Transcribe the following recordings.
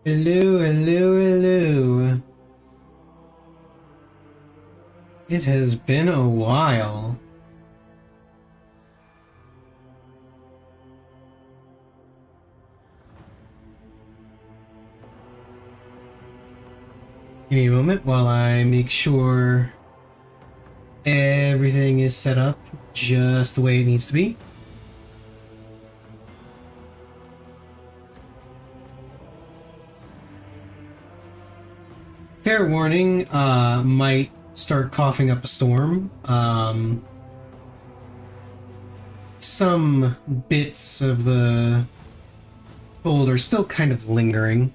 Hello, hello, hello. It has been a while. Give me a moment while I make sure everything is set up just the way it needs to be. Fair warning, might start coughing up a storm. Some bits of the cold are still kind of lingering.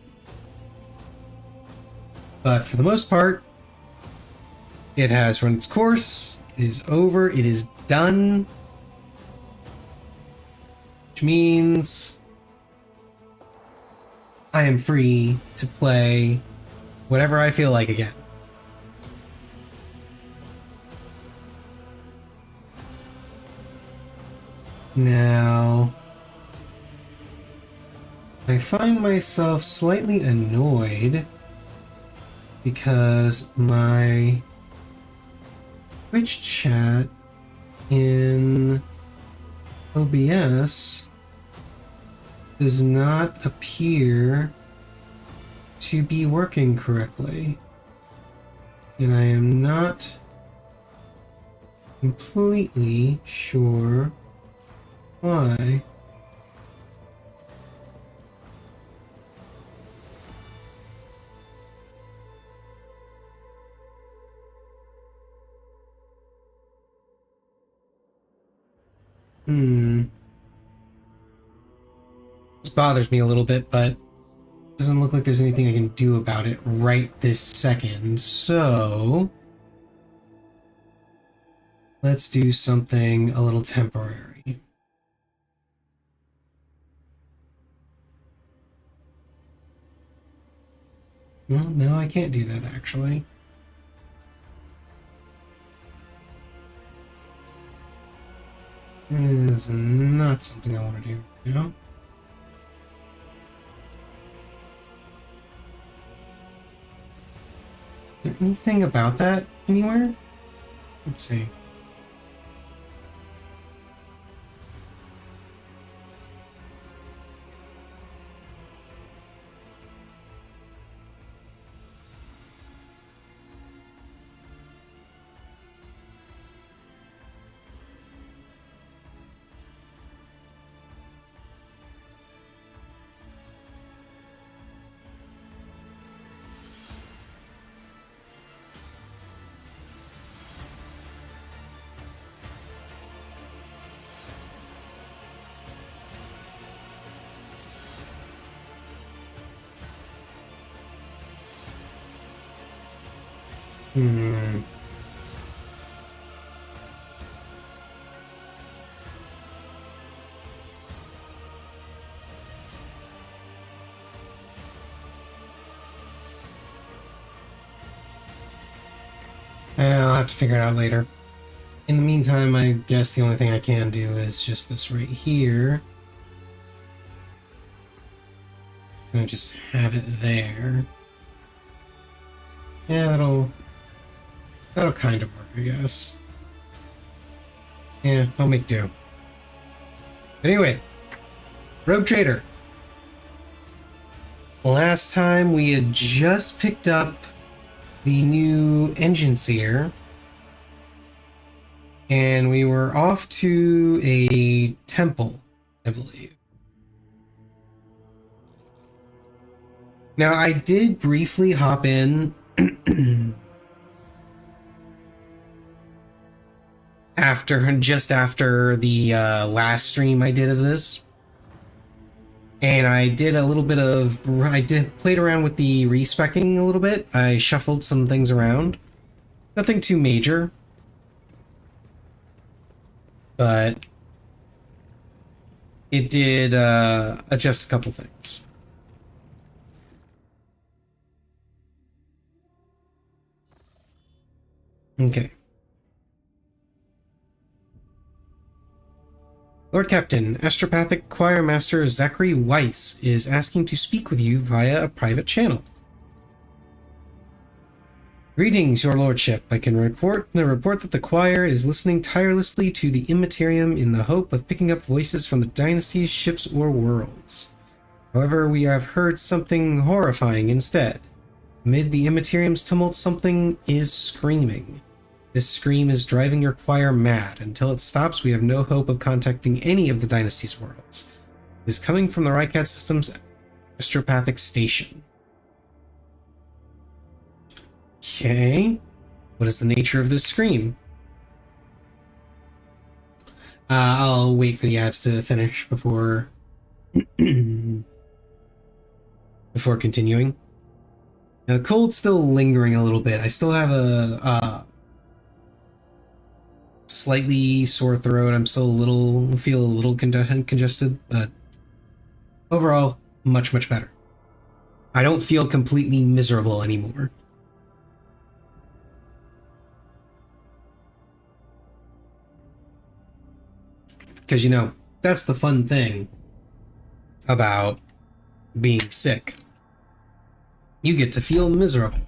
But for the most part, it has run its course. It is over. It is done. Which means I am free to play whatever I feel like again. Now, I find myself slightly annoyed because my Twitch chat in OBS does not appear to be working correctly. And I am not completely sure why. This bothers me a little bit, but it doesn't look like there's anything I can do about it right this second. So let's do something a little temporary. Well, no, I can't do that actually. It is not something I want to do, you know? Is there anything about that anywhere? Let's see. Hmm. I'll have to figure it out later. In the meantime, I guess the only thing I can do is just this right here. I'm gonna just have it there. Yeah, that'll kind of work, I guess. Yeah, I'll make do. But anyway, Rogue Trader. Last time we had just picked up the new engine seer, and we were off to a temple, I believe. Now, I did briefly hop in just after the last stream I did of this. And I did a little bit of, played around with the respecking a little bit. I shuffled some things around. Nothing too major. But it did adjust a couple things. Okay. Lord Captain, Astropathic Choir Master Zachary Weiss is asking to speak with you via a private channel. Greetings, your lordship. I can report that the choir is listening tirelessly to the Immaterium in the hope of picking up voices from the dynasties, ships, or worlds. However, we have heard something horrifying instead. Amid the Immaterium's tumult, something is screaming. This scream is driving your choir mad. Until it stops, we have no hope of contacting any of the dynasty's worlds. It is coming from the Rycat System's astropathic station. Okay. What is the nature of this scream? I'll wait for the ads to finish before before continuing. Now, the cold's still lingering a little bit. I still have a slightly sore throat. I'm still feel a little congested, but overall, much better. I don't feel completely miserable anymore. Because, you know, that's the fun thing about being sick. You get to feel miserable.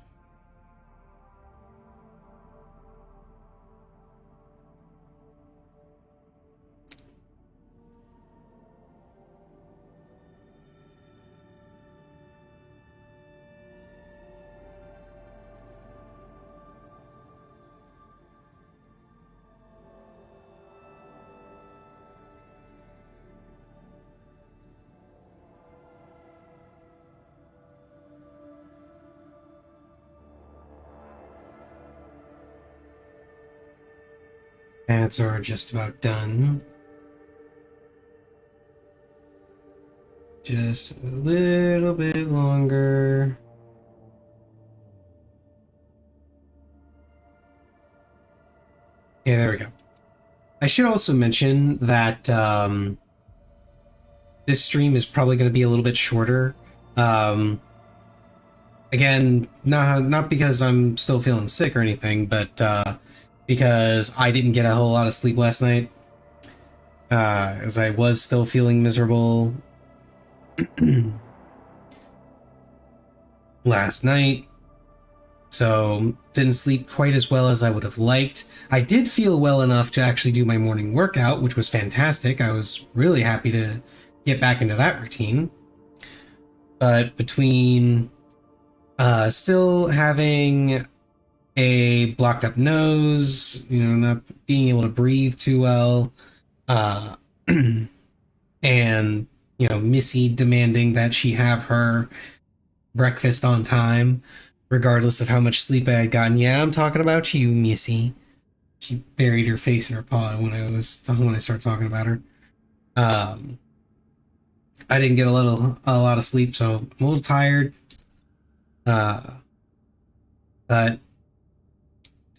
Ads are just about done. Just a little bit longer. Yeah, there we go. I should also mention that this stream is probably going to be a little bit shorter. Again, not because I'm still feeling sick or anything, but because I didn't get a whole lot of sleep last night, as I was still feeling miserable last night. So didn't sleep quite as well as I would have liked. I did feel well enough to actually do my morning workout, which was fantastic. I was really happy to get back into that routine. But between still having a blocked up nose, you know, not being able to breathe too well, and, you know, Missy demanding that she have her breakfast on time, regardless of how much sleep I had gotten. Yeah, I'm talking about you, Missy. She buried her face in her paw when I started talking about her. I didn't get a lot of sleep, so I'm a little tired. But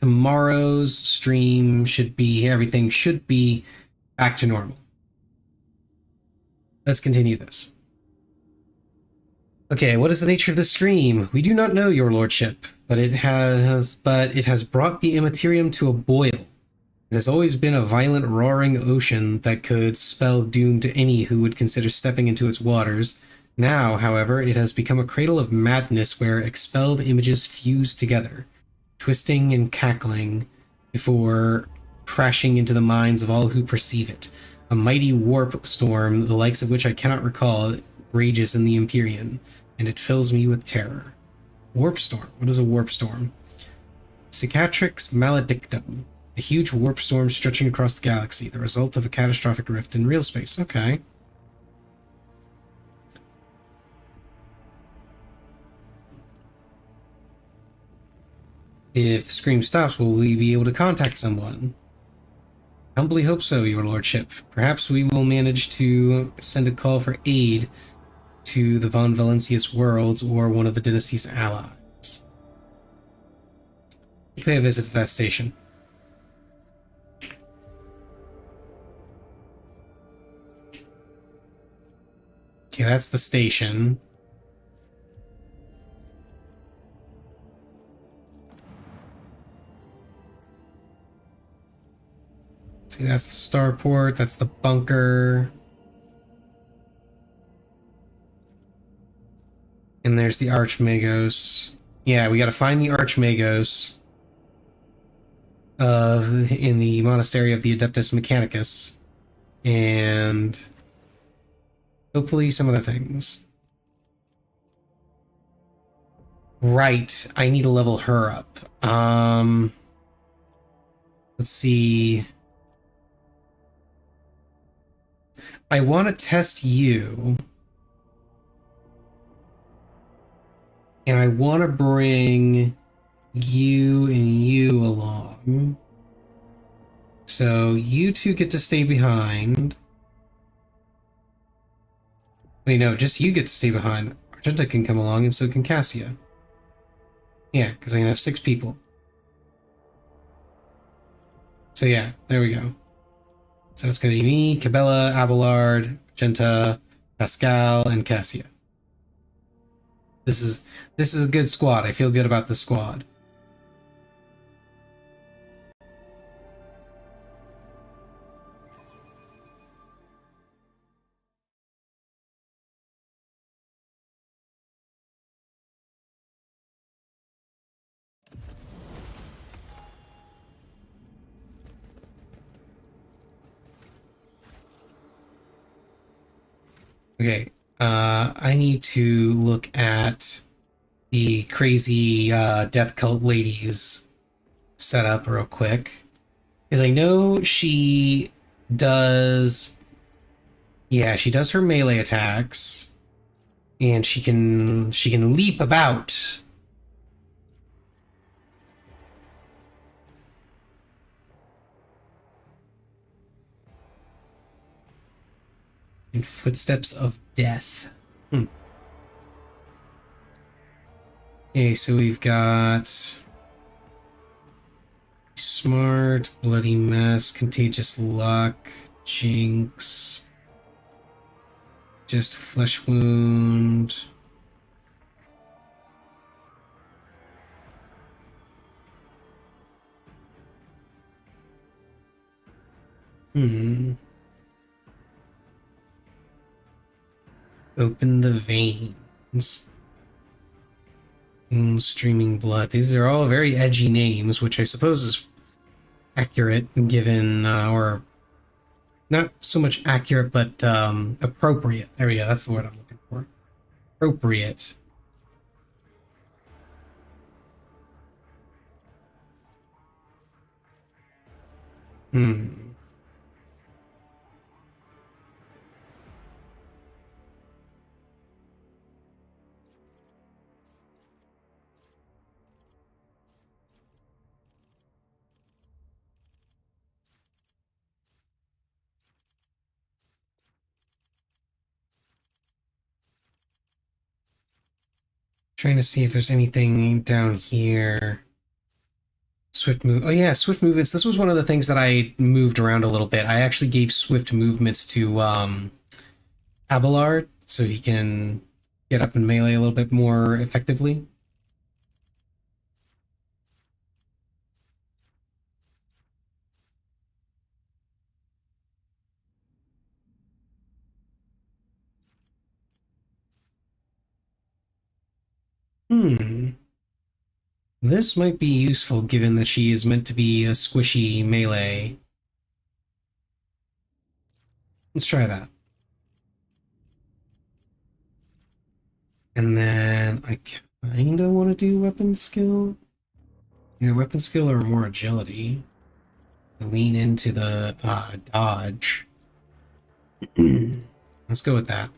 tomorrow's stream everything should be back to normal. Let's continue this. Okay, what is the nature of the scream? We do not know, your lordship, but it has brought the Immaterium to a boil. It has always been a violent, roaring ocean that could spell doom to any who would consider stepping into its waters. Now, however, it has become a cradle of madness where expelled images fuse together, twisting and cackling before crashing into the minds of all who perceive it. A mighty warp storm, the likes of which I cannot recall, rages in the Empyrean, and it fills me with terror. Warp storm. What is a warp storm? Cicatrix maledictum. A huge warp storm stretching across the galaxy, the result of a catastrophic rift in real space. Okay. If the scream stops, will we be able to contact someone? I humbly hope so, your lordship. Perhaps we will manage to send a call for aid to the Von Valencius worlds or one of the dynasty's allies. Pay a visit to that station. Okay, that's the station. See, that's the starport, that's the bunker. And there's the Archmagos. Yeah, we gotta find the Archmagos in the monastery of the Adeptus Mechanicus. And hopefully some other things. Right, I need to level her up. Let's see. I want to test you. And I want to bring you and you along. So you two get to stay behind. Wait, no, just you get to stay behind. Argenta can come along and so can Cassia. Yeah, because I can have 6 people. So yeah, there we go. So it's going to be me, Cabela, Abelard, Argenta, Pascal, and Cassia. This is a good squad. I feel good about the squad. Okay, I need to look at the crazy death cult ladies setup real quick. Because I know she does... Yeah, she does her melee attacks. And she can leap about. In footsteps of death. Okay, so we've got smart, bloody mess, contagious luck, jinx, just flesh wound. Open the veins. Streaming blood. These are all very edgy names, which I suppose is accurate given, or not so much accurate, but appropriate. There we go. That's the word I'm looking for. Appropriate. Trying to see if there's anything down here. Swift move. Oh yeah, swift movements. This was one of the things that I moved around a little bit. I actually gave swift movements to Abelard so he can get up in melee a little bit more effectively. This might be useful given that she is meant to be a squishy melee. Let's try that. And then I kinda want to do weapon skill. Either weapon skill or more agility. Lean into the dodge. Let's go with that.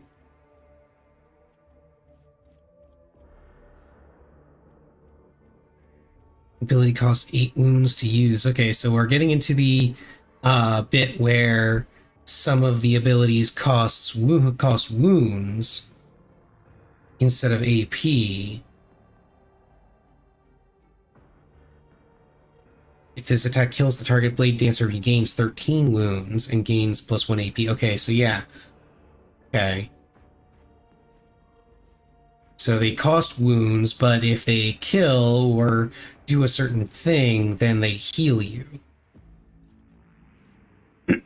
Ability costs 8 wounds to use. Okay, so we're getting into the bit where some of the abilities cost wounds instead of AP. If this attack kills the target, Blade Dancer regains 13 wounds and gains +1 AP. Okay, so yeah. Okay. So they cost wounds, but if they kill or do a certain thing, then they heal you. Let's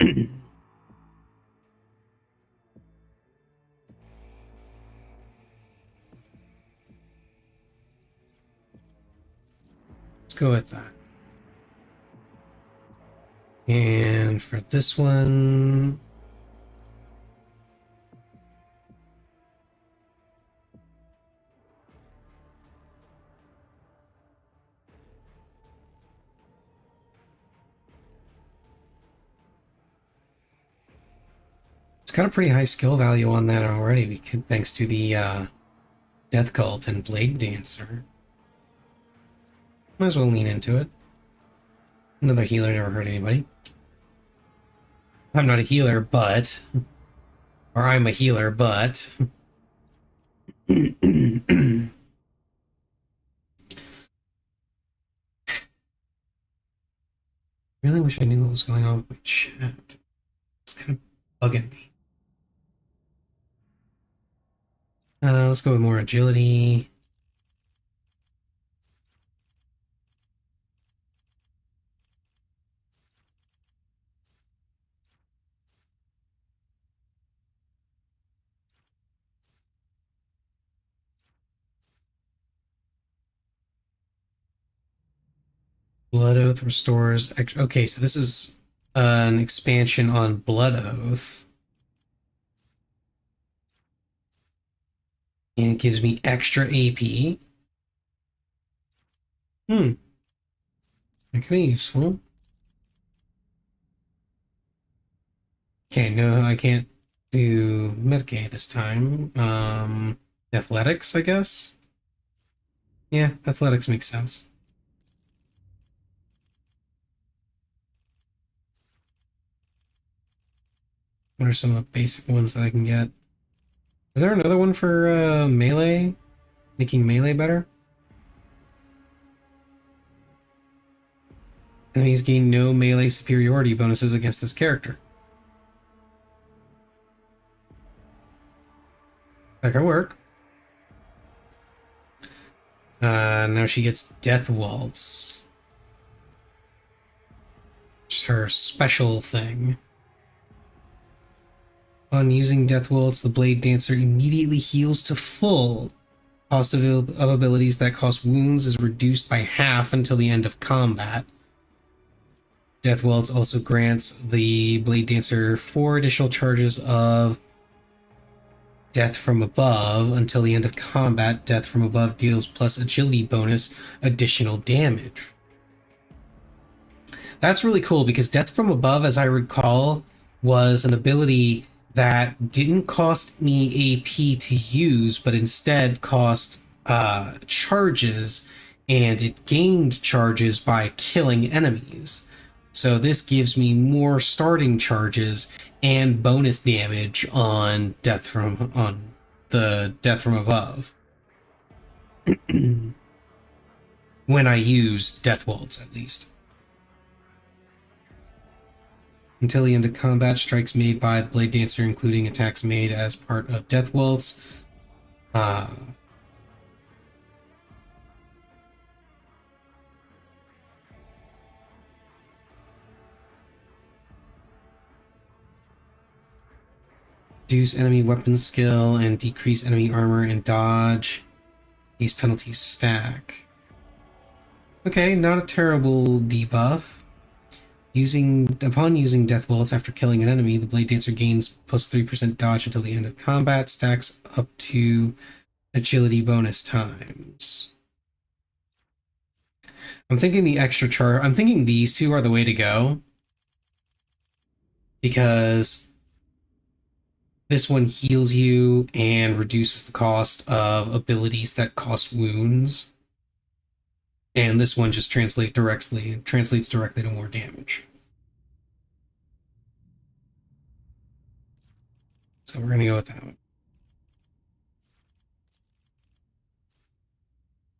go with that. And for this one, it's got a pretty high skill value on that already. We could, thanks to the Death Cult and Blade Dancer. Might as well lean into it. Another healer never hurt anybody. I'm not a healer, but... Or I'm a healer, but... Really wish I knew what was going on with my chat. It's kind of bugging me. Let's go with more agility. Blood Oath restores... Okay, so this is an expansion on Blood Oath. And it gives me extra AP. That could be useful. Okay, no, I can't do Medicaid this time. Athletics, I guess? Yeah, athletics makes sense. What are some of the basic ones that I can get? Is there another one for melee? Making melee better? Enemies gain no melee superiority bonuses against this character. That could work. Now she gets Death Waltz. It's her special thing. On using Death Waltz, the Blade Dancer immediately heals to full. Cost of abilities that cost wounds is reduced by half until the end of combat. Death Waltz also grants the Blade Dancer 4 additional charges of Death from Above until the end of combat. Death from Above deals plus agility bonus additional damage. That's really cool because Death from Above, as I recall, was an ability that didn't cost me AP to use, but instead cost charges, and it gained charges by killing enemies. So this gives me more starting charges and bonus damage on the Death from Above. When I use Death Waltz, at least. Until the end of combat, strikes made by the Blade Dancer, including attacks made as part of Death Waltz. Reduce enemy weapon skill and decrease enemy armor and dodge. These penalties stack. Okay, not a terrible debuff. Upon using Death Waltz after killing an enemy, the Blade Dancer gains plus 3% dodge until the end of combat, stacks up to agility bonus times. I'm thinking I'm thinking these two are the way to go. Because this one heals you and reduces the cost of abilities that cost wounds. And this one just translates directly to more damage. So we're going to go with that one.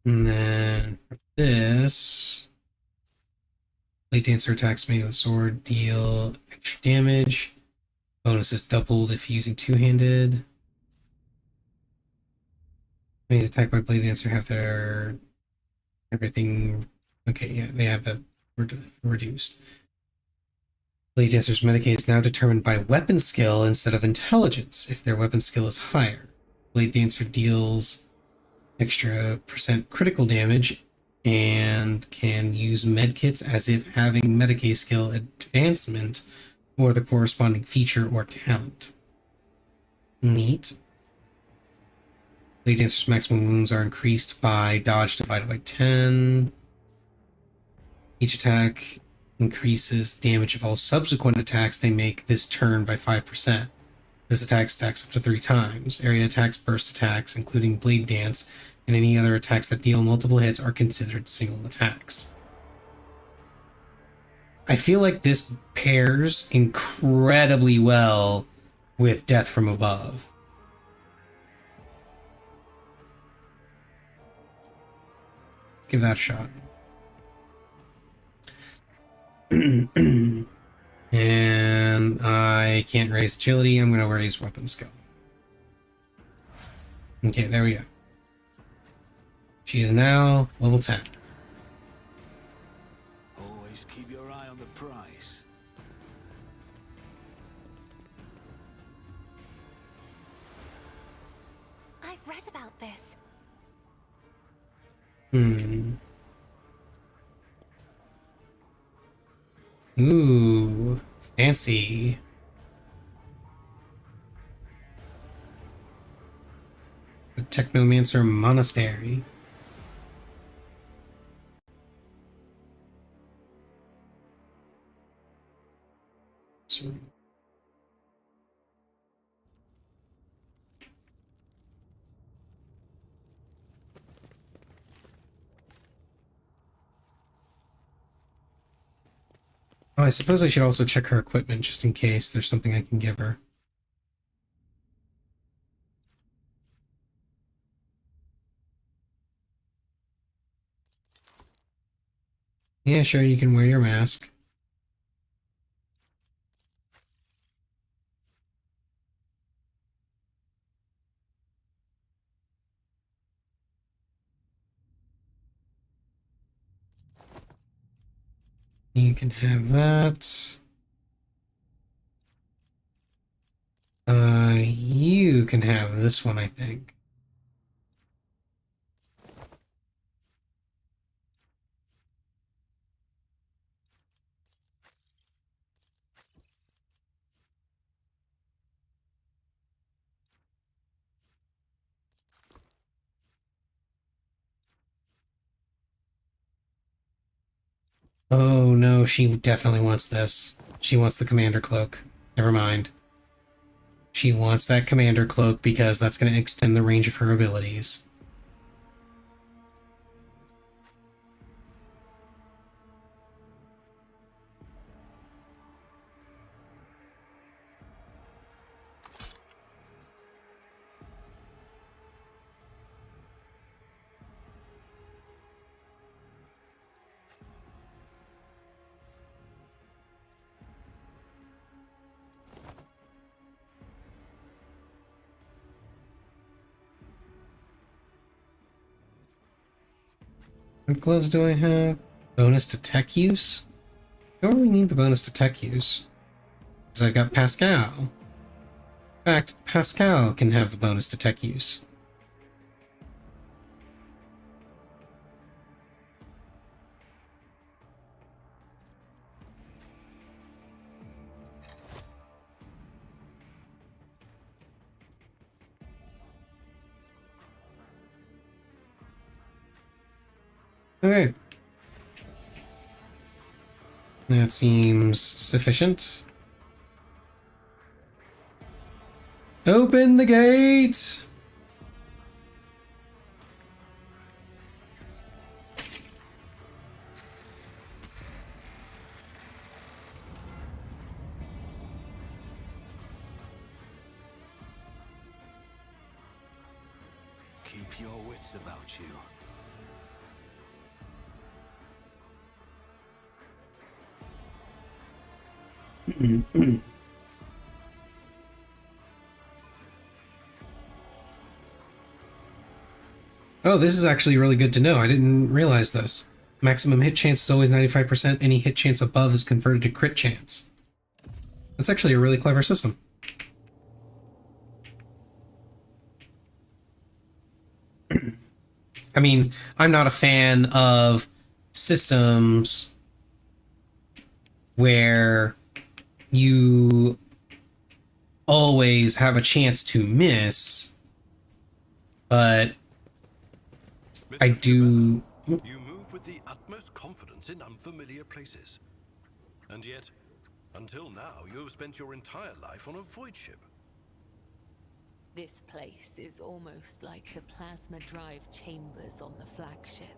And then for this, Blade Dancer attacks made with a sword deal extra damage. Bonus is doubled if using two-handed. Enemies attacked by Blade Dancer have their everything. Okay, yeah, they have that reduced. Blade Dancer's Medicaid is now determined by weapon skill instead of intelligence, if their weapon skill is higher. Blade Dancer deals extra percent critical damage and can use medkits as if having Medicaid skill advancement or the corresponding feature or talent. Neat. Blade Dancer's maximum wounds are increased by dodge divided by 10. Each attack increases damage of all subsequent attacks they make this turn by 5%. This attack stacks up to 3 times. Area attacks, burst attacks, including Blade Dance, and any other attacks that deal multiple hits are considered single attacks. I feel like this pairs incredibly well with Death from Above. Let's give that a shot. And I can't raise agility. I'm going to raise weapon skill. Okay, there we go. She is now level 10. Always keep your eye on the price. I've read about this. Ooh, fancy. The Technomancer Monastery. Oh, I suppose I should also check her equipment just in case there's something I can give her. Yeah, sure, you can wear your mask. You can have that. You can have this one, I think. Oh no, she definitely wants this. She wants the commander cloak. Never mind. She wants that commander cloak because that's going to extend the range of her abilities. What gloves do I have? Bonus to tech use? Don't really need the bonus to tech use. Because I've got Pascal. In fact, Pascal can have the bonus to tech use. Okay. That seems sufficient. Open the gate! Keep your wits about you. Oh, this is actually really good to know. I didn't realize this. Maximum hit chance is always 95%. Any hit chance above is converted to crit chance. That's actually a really clever system. I mean, I'm not a fan of systems where you always have a chance to miss, but I do. You move with the utmost confidence in unfamiliar places. And yet, until now, you have spent your entire life on a void ship. This place is almost like the plasma drive chambers on the flagship.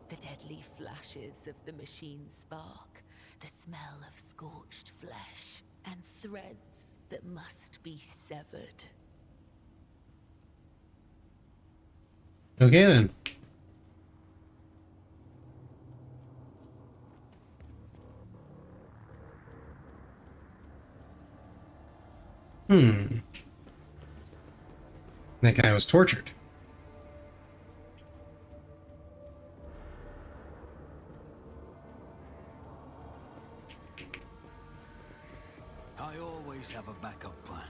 The deadly flashes of the machine's spark, the smell of scorched flesh, and threads that must be severed. Okay then. That guy was tortured. I always have a backup plan.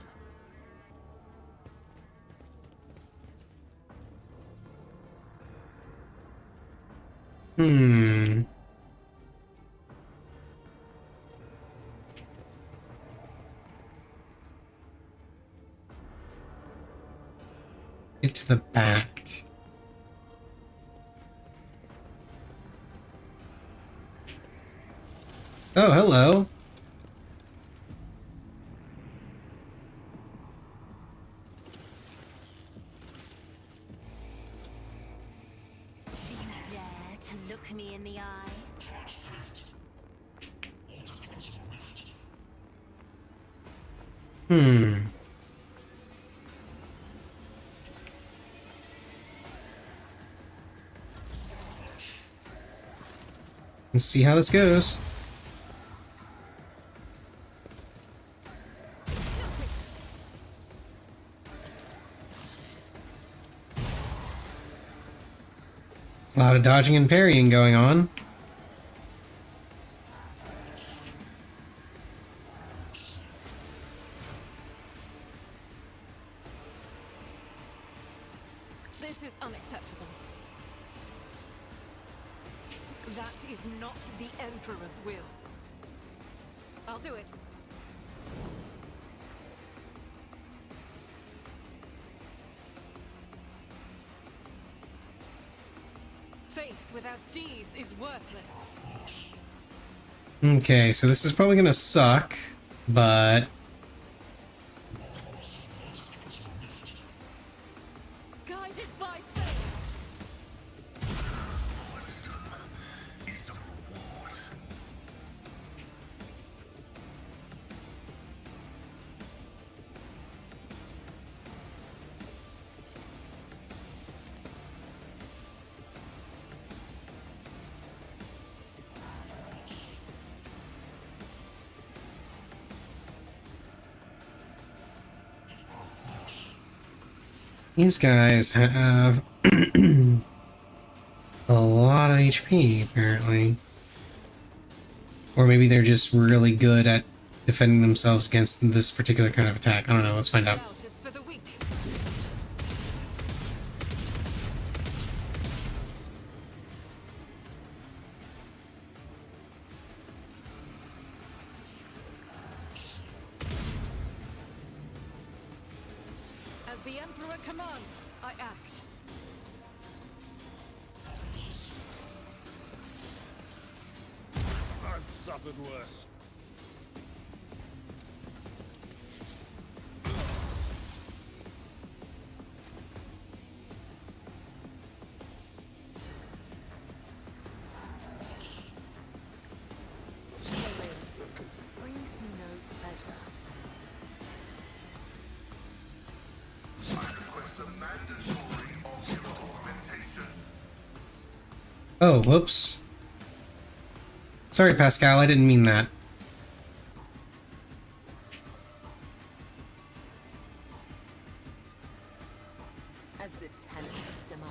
Get to the back. Oh, hello. Do you dare to look me in the eye? Let's see how this goes. A lot of dodging and parrying going on. This is unacceptable. That is not the Emperor's will. I'll do it. Faith without deeds is worthless. Okay, so this is probably gonna suck, but Guided by faith. these guys have a lot of HP, apparently. Or maybe they're just really good at defending themselves against this particular kind of attack. I don't know, let's find out. Doubt is for the weak. As the Emperor commands, I act. I've suffered worse. Brings me no pleasure. Oh, whoops. Sorry, Pascal, I didn't mean that. As the tenants demand.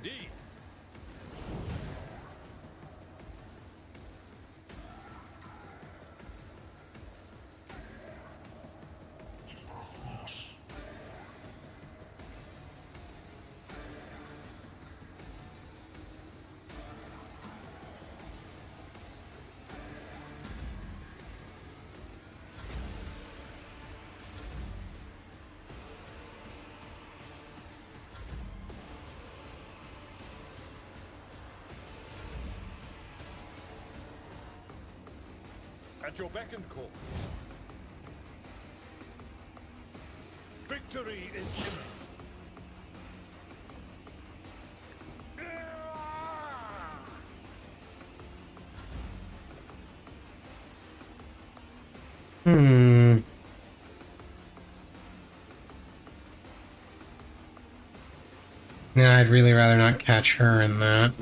Indeed. At your beck and call. Victory is imminent. Hmm. No, I'd really rather not catch her in that.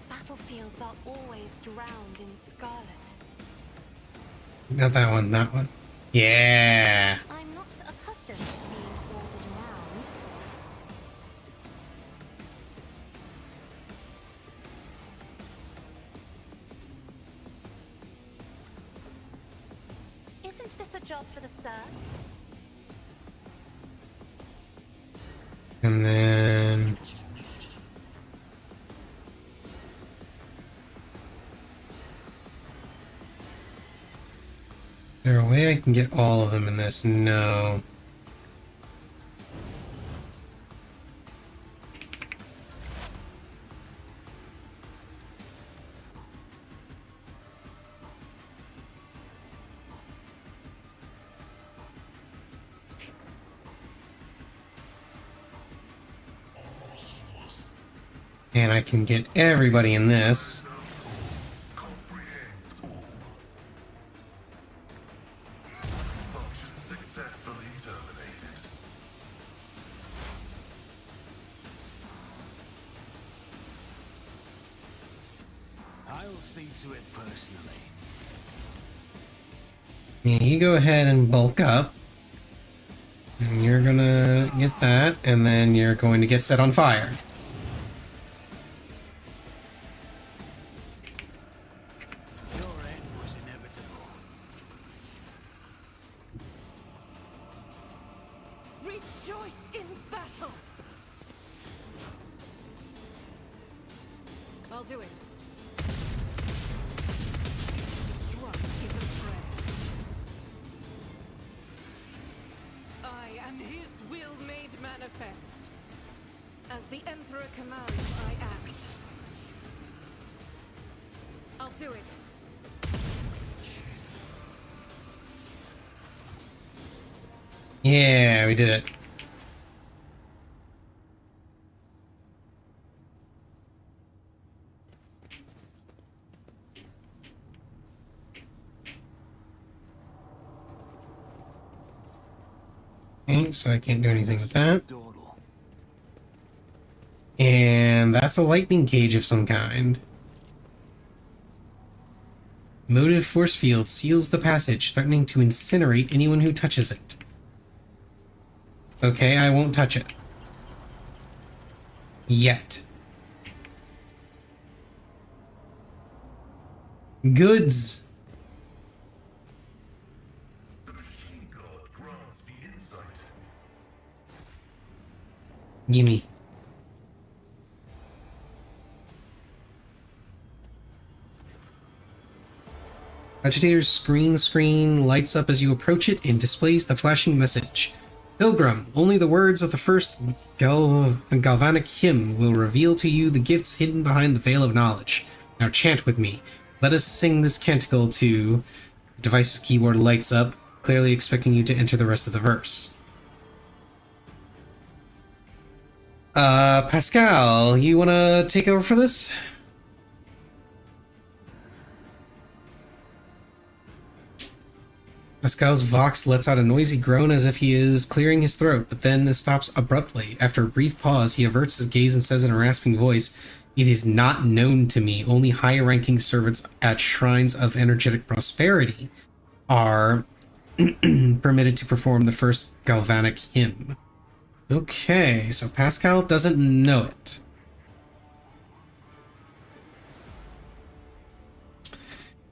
Battlefields are always drowned in scarlet. Not that one, that one. Yeah. I'm not accustomed to being ordered around. Isn't this a job for the serfs? And then... Is there a way I can get all of them in this? No. And I can get everybody in this. I'll see to it personally. Yeah, you go ahead and bulk up. And you're gonna get that, and then you're going to get set on fire. Your end was inevitable. Rejoice in battle! I'll do it. Struck is a prayer. I am his will made manifest. As the Emperor commands, I act. I'll do it. Yeah, we did it. Okay, so I can't do anything with that. Dawdle. And that's a lightning cage of some kind. Motive force field seals the passage, threatening to incinerate anyone who touches it. Okay, I won't touch it. Yet. Goods. Gimme. Agitator's screen lights up as you approach it and displays the flashing message. Pilgrim, only the words of the first galvanic hymn will reveal to you the gifts hidden behind the veil of knowledge. Now chant with me. Let us sing this canticle to... The device's keyboard lights up, clearly expecting you to enter the rest of the verse. Pascal, you wanna take over for this? Pascal's vox lets out a noisy groan as if he is clearing his throat, but then stops abruptly. After a brief pause, he averts his gaze and says in a rasping voice, "It is not known to me. Only high-ranking servants at shrines of energetic prosperity are permitted to perform the first galvanic hymn. Okay, so Pascal doesn't know it.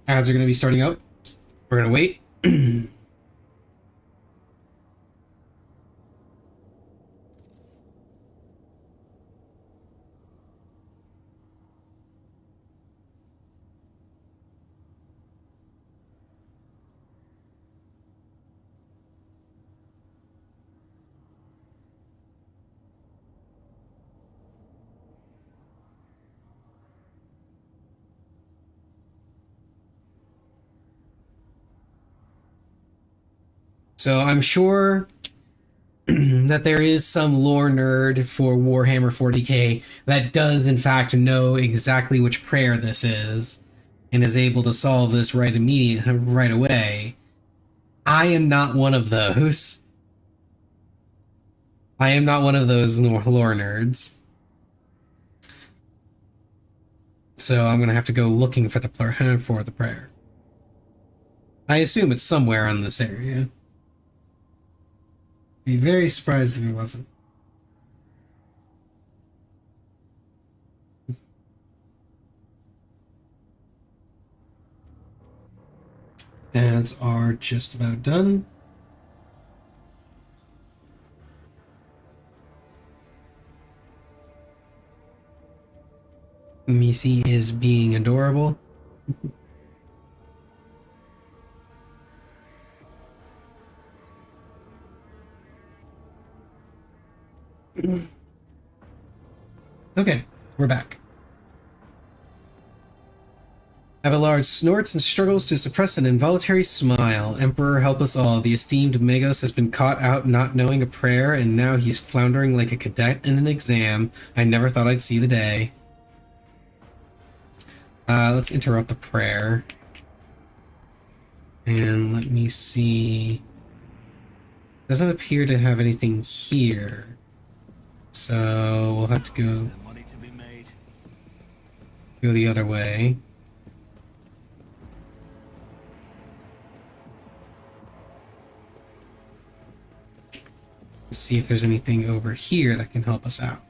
Ads are going to be starting up. We're going to wait. So I'm sure that there is some lore nerd for Warhammer 40k that does in fact know exactly which prayer this is and is able to solve this right away. I am not one of those. I am not one of those lore nerds. So I'm gonna have to go looking for the prayer. I assume it's somewhere in this area. Be very surprised if it wasn't. Ads are just about done. Missy is being adorable. Okay, we're back. Abelard snorts and struggles to suppress an involuntary smile. Emperor, help us all. The esteemed Magos has been caught out not knowing a prayer, and now he's floundering like a cadet in an exam. I never thought I'd see the day. Let's interrupt the prayer. And let me see. Doesn't appear to have anything here. So we'll have to go the other way. Let's see if there's anything over here that can help us out.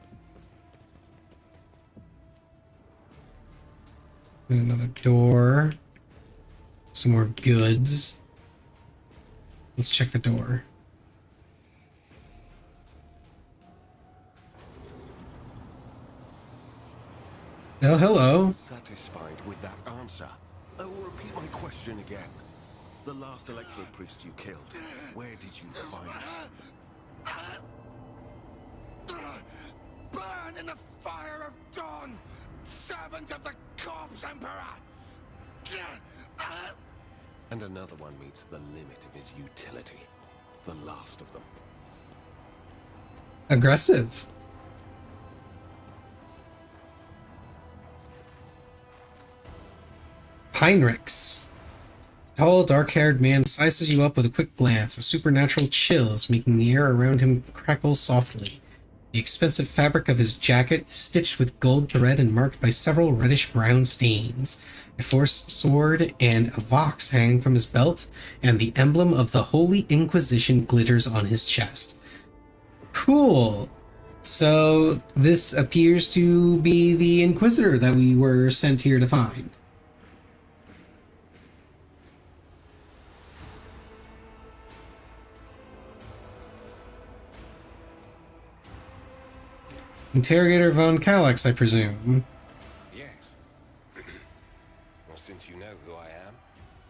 There's another door. Some more goods. Let's check the door. Oh, hello. Satisfied with that answer? I will repeat my question again. The last electro priest you killed, where did you find him? Burn in the fire of dawn, servant of the corpse emperor! And another one meets the limit of his utility. The last of them. Aggressive. Heinrichs. Tall, dark-haired man sizes you up with a quick glance. A supernatural chill is making the air around him crackle softly. The expensive fabric of his jacket is stitched with gold thread and marked by several reddish-brown stains. A force sword and a vox hang from his belt, and the emblem of the Holy Inquisition glitters on his chest. Cool. So this appears to be the Inquisitor that we were sent here to find. Interrogator von Kallax, I presume. Yes. Well, since you know who I am,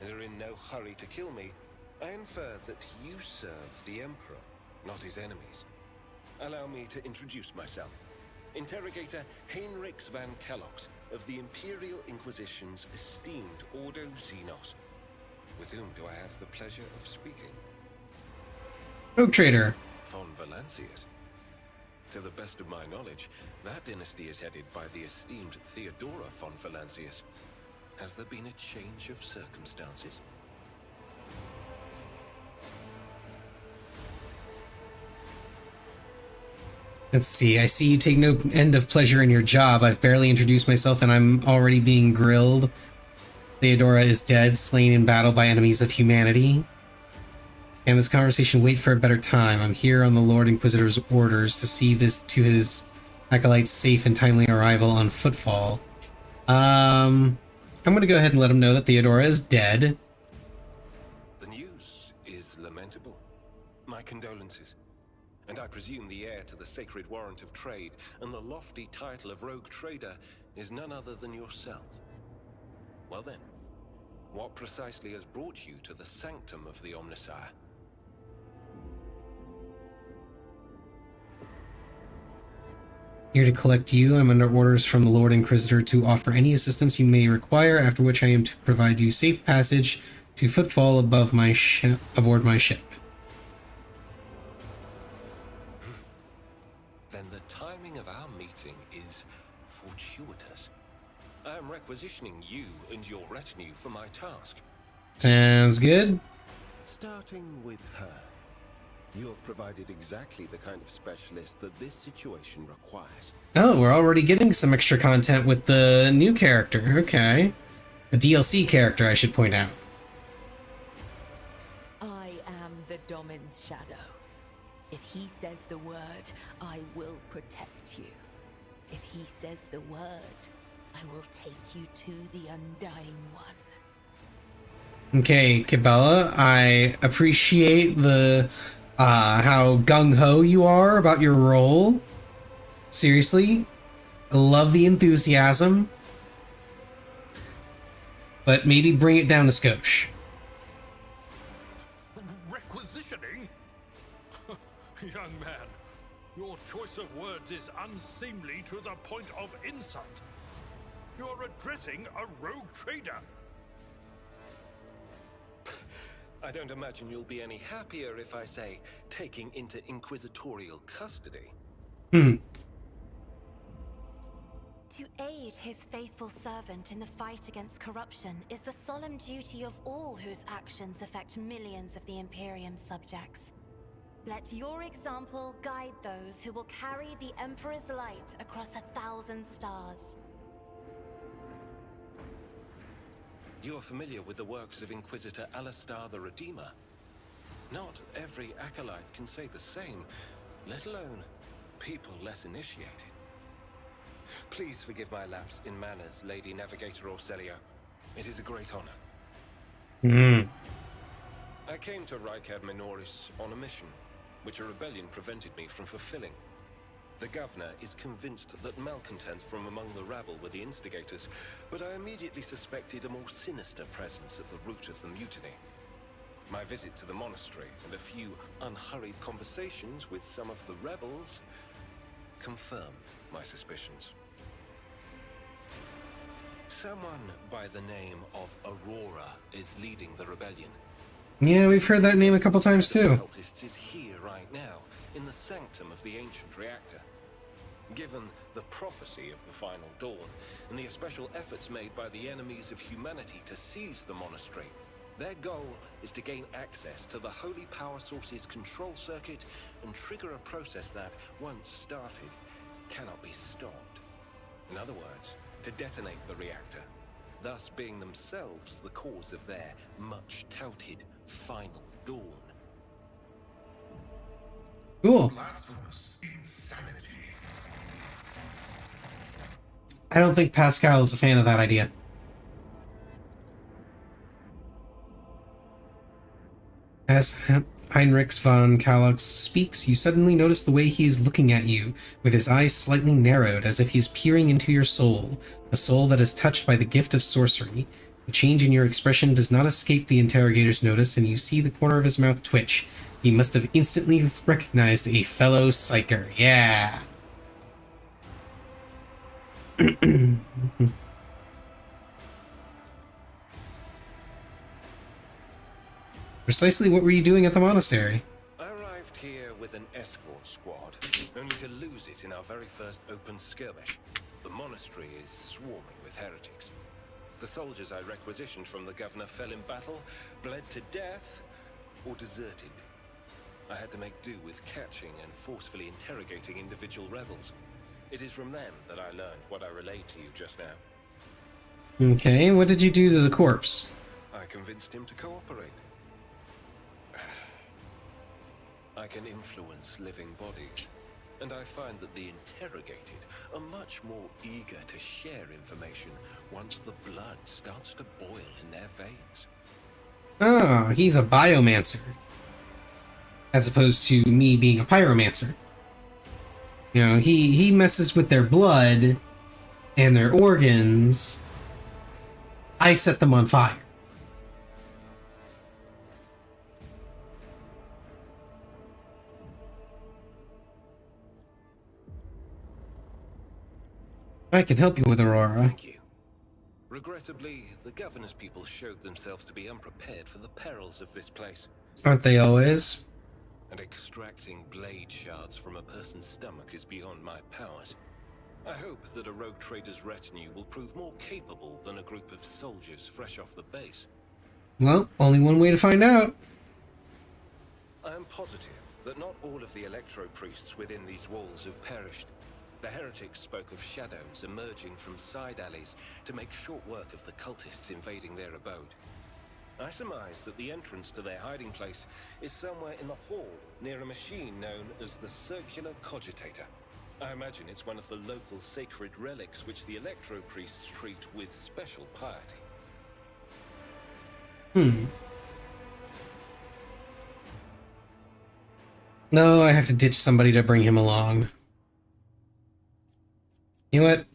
and are in no hurry to kill me, I infer that you serve the Emperor, not his enemies. Allow me to introduce myself. Interrogator Heinrichs van Kellox of the Imperial Inquisition's esteemed Ordo Xenos. With whom do I have the pleasure of speaking? Rogue Trader. Von Valancius. To the best of my knowledge, that dynasty is headed by the esteemed Theodora von Valancius. Has there been a change of circumstances? Let's see. I see you take no end of pleasure in your job. I've barely introduced myself and I'm already being grilled. Theodora is dead, slain in battle by enemies of humanity. and this conversation wait for a better time. I'm here on the Lord Inquisitor's orders to see this to his acolyte's safe and timely arrival on Footfall. I'm gonna go ahead and let him know that Theodora is dead. The news is lamentable. My condolences. And I presume the heir to the sacred warrant of trade and the lofty title of rogue trader is none other than yourself. Well then, what precisely has brought you to the sanctum of the Omnissiah? Here to collect you, I'm under orders from the Lord Inquisitor to offer any assistance you may require, after which I am to provide you safe passage to Footfall aboard my ship. Then the timing of our meeting is fortuitous. I am requisitioning you and your retinue for my task. Sounds good. Starting with her. You have provided exactly the kind of specialist that this situation requires. Oh, we're already getting some extra content with the new character. Okay. The DLC character, I should point out. I am the Domin's shadow. If he says the word, I will protect you. If he says the word, I will take you to the Undying One. Okay, Kibella, I appreciate the how gung-ho you are about your role. Seriously, I love the enthusiasm, but maybe bring it down to skosh. Requisitioning? Young man, your choice of words is unseemly to the point of insult. You're addressing a rogue trader. I don't imagine you'll be any happier if I say taking into inquisitorial custody. To aid his faithful servant in the fight against corruption is the solemn duty of all whose actions affect millions of the Imperium's subjects. Let your example guide those who will carry the Emperor's light across 1,000 stars. You are familiar with the works of Inquisitor Alistar the Redeemer. Not every acolyte can say the same, let alone people less initiated. Please forgive my lapse in manners, Lady Navigator Orselio. It is a great honor. I came to Rykad Minoris on a mission, which a rebellion prevented me from fulfilling. The governor is convinced that malcontents from among the rabble were the instigators, but I immediately suspected a more sinister presence at the root of the mutiny. My visit to the monastery and a few unhurried conversations with some of the rebels confirmed my suspicions. Someone by the name of Aurora is leading the rebellion. Yeah, we've heard that name a couple times too. The cultist is here right now, in the sanctum of the ancient reactor. Given the prophecy of the final dawn, and the special efforts made by the enemies of humanity to seize the monastery, their goal is to gain access to the holy power source's control circuit and trigger a process that, once started, cannot be stopped. In other words, to detonate the reactor, thus being themselves the cause of their much-touted final dawn. Cool. Blasphemous insanity. I don't think Pascal is a fan of that idea. As Heinrich von Kalox speaks, you suddenly notice the way he is looking at you, with his eyes slightly narrowed, as if he is peering into your soul, a soul that is touched by the gift of sorcery. The change in your expression does not escape the interrogator's notice, and you see the corner of his mouth twitch. He must have instantly recognized a fellow psyker. Yeah. Precisely what were you doing at the monastery? I arrived here with an escort squad, only to lose it in our very first open skirmish. The monastery is swarming with heretics. The soldiers I requisitioned from the governor fell in battle, bled to death, or deserted. I had to make do with catching and forcefully interrogating individual rebels. It is from them that I learned what I relayed to you just now. Okay, and what did you do to the corpse? I convinced him to cooperate. I can influence living bodies, and I find that the interrogated are much more eager to share information once the blood starts to boil in their veins. Oh, he's a biomancer. As opposed to me being a pyromancer. You know, he messes with their blood and their organs. I set them on fire. I can help you with Aurora. Thank you. Regrettably, the governor's people showed themselves to be unprepared for the perils of this place. Aren't they always? And extracting blade shards from a person's stomach is beyond my powers. I hope that a rogue trader's retinue will prove more capable than a group of soldiers fresh off the base. Well, only one way to find out. I am positive that not all of the electro-priests within these walls have perished. The heretics spoke of shadows emerging from side alleys to make short work of the cultists invading their abode. I surmise that the entrance to their hiding place is somewhere in the hall near a machine known as the Circular Cogitator. I imagine it's one of the local sacred relics which the electro-priests treat with special piety. No, I have to ditch somebody to bring him along. You know what?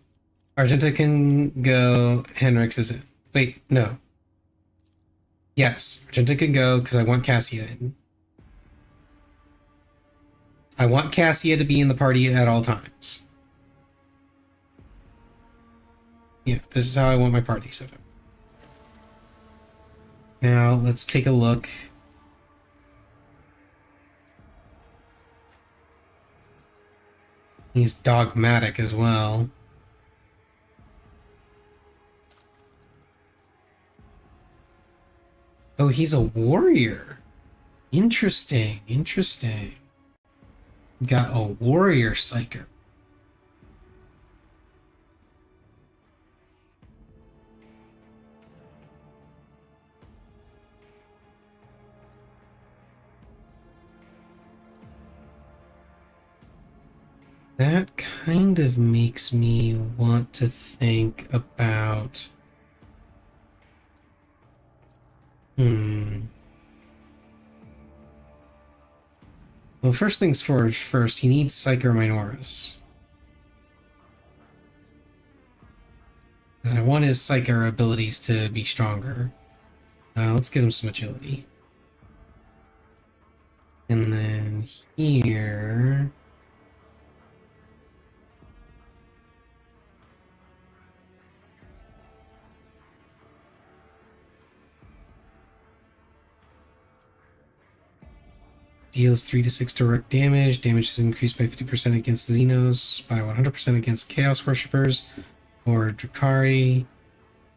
Argenta can go. Henrix is it? Wait, no. Yes, Argenta can go because I want Cassia in. I want Cassia to be in the party at all times. Yeah, this is how I want my party set up. Now, let's take a look. He's dogmatic as well. Oh, he's a warrior. Interesting, interesting. Got a warrior psyker. That kind of makes me want to think about... Well, first things first, he needs Psyker Minoris. I want his Psyker abilities to be stronger. Let's give him some agility. And then here... Deals 3 to 6 direct damage. Damage is increased by 50% against Xenos, by 100% against Chaos Worshippers or Drukhari,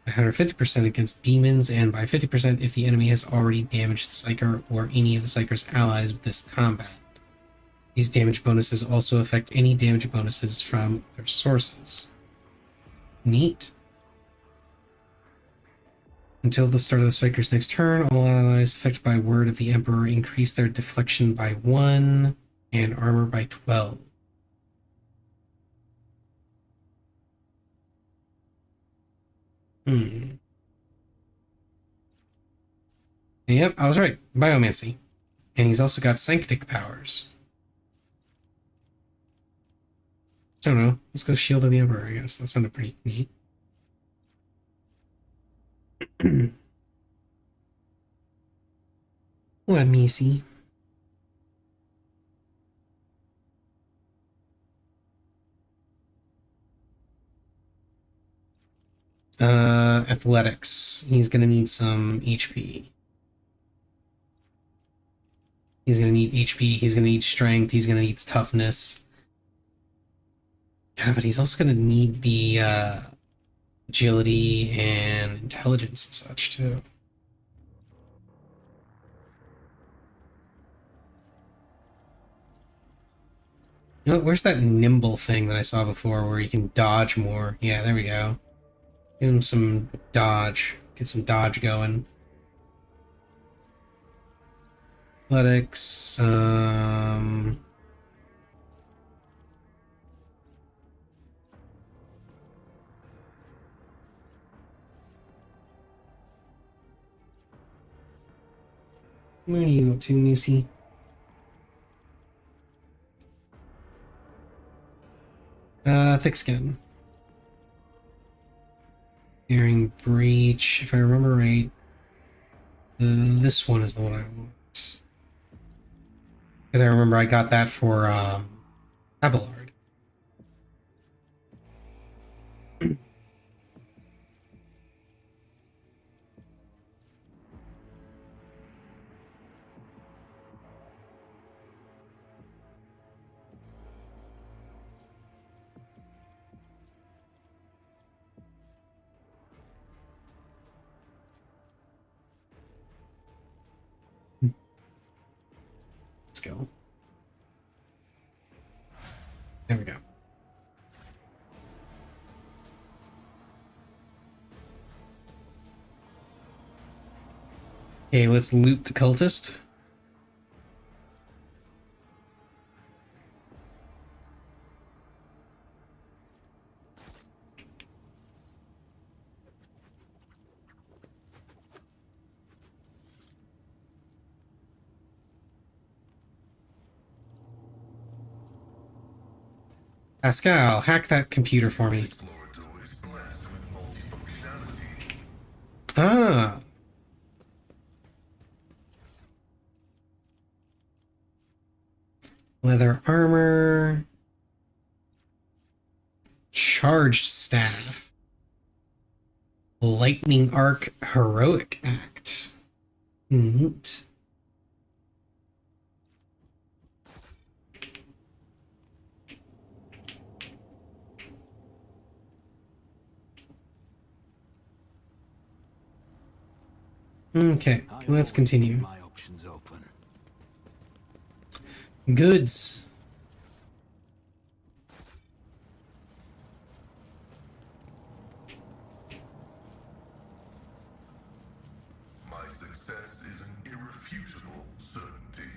by 150% against demons, and by 50% if the enemy has already damaged the Psyker or any of the Psyker's allies with this combat. These damage bonuses also affect any damage bonuses from other sources. Neat. Until the start of the Psyker's next turn, all allies affected by Word of the Emperor increase their deflection by 1 and armor by 12. Yep, I was right. Biomancy. And he's also got Sanctic powers. I don't know. Let's go Shield of the Emperor, I guess. That sounded pretty neat. Let me see. Athletics. He's gonna need some HP. He's gonna need HP, he's gonna need strength, he's gonna need toughness. Yeah, but he's also gonna need the agility and intelligence and such too. You know, where's that nimble thing that I saw before where you can dodge more? Yeah, there we go. Give him some dodge. Get some dodge going. Athletics. Where are you up to, Missy? Thick skin. Daring breach. If I remember right, this one is the one I want. Because I remember I got that for Abelard. Let's go. There we go. Okay, let's loot the cultist. Pascal, hack that computer for me. Ah. Leather armor. Charged staff. Lightning arc heroic act. Neat. Okay, let's continue. My options open. Goods. My success is an irrefutable certainty.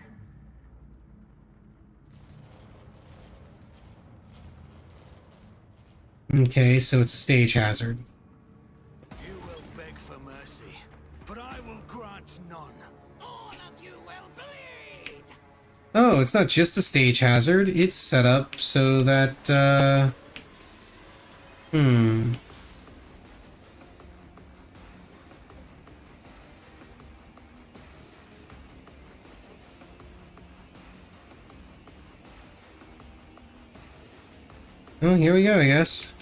Okay, so it's a stage hazard. You will beg for mercy, but I will grant none. All of you will bleed! Oh, it's not just a stage hazard. It's set up so that, Well, here we go, I guess.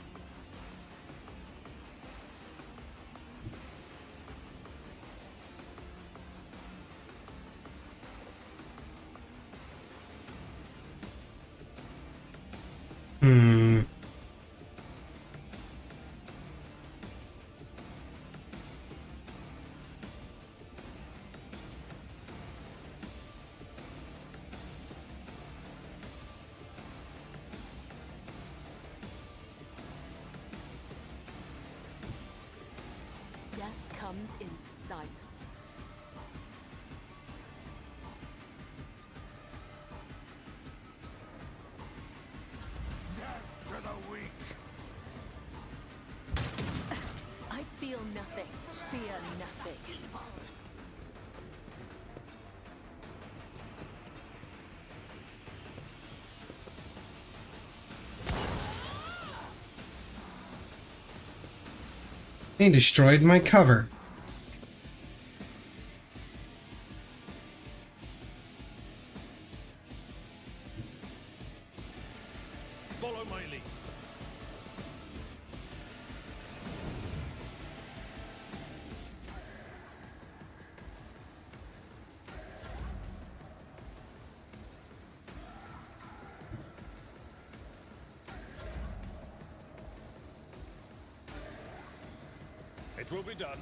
Death comes in silence. Death to the weak. I feel nothing, fear nothing. They destroyed my cover. Follow my lead. It will be done.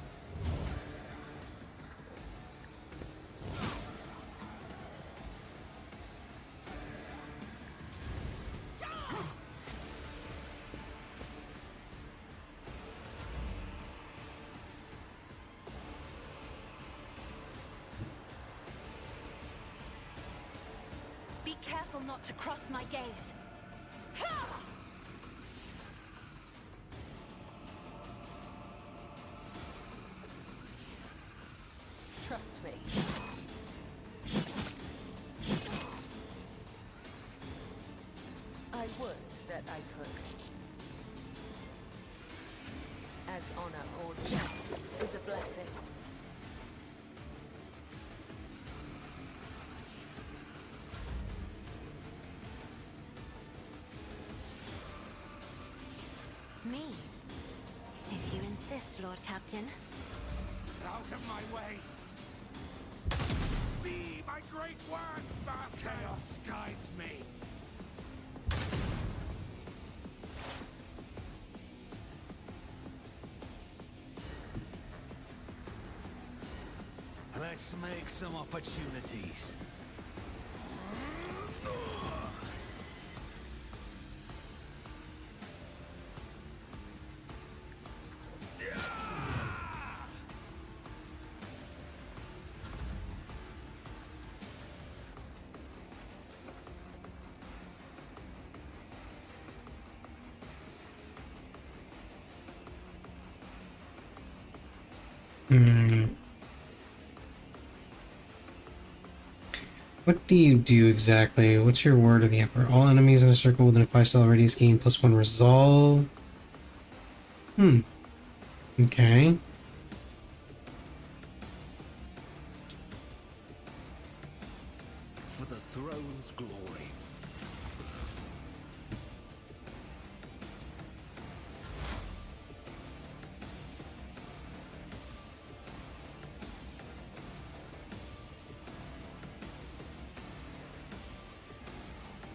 Be careful not to cross my gaze. Ha! Trust me. I would that I could. As honor or death is a blessing. Me? If you insist, Lord Captain. Out of my way! See my great words, Master! Chaos guides me! Let's make some opportunities. What do you do exactly? What's your word of the Emperor? All enemies in a circle within a 5-cell radius gain +1 resolve. Okay. For the throne's glory.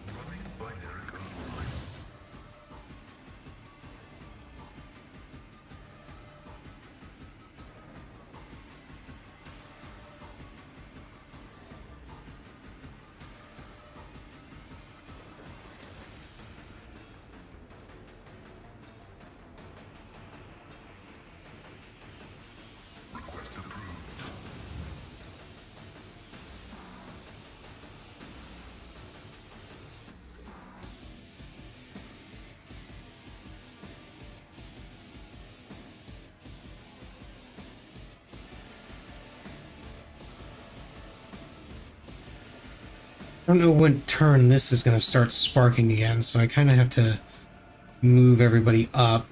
Running binary code line. Request approved. I don't know when turn this is going to start sparking again, so I kind of have to move everybody up.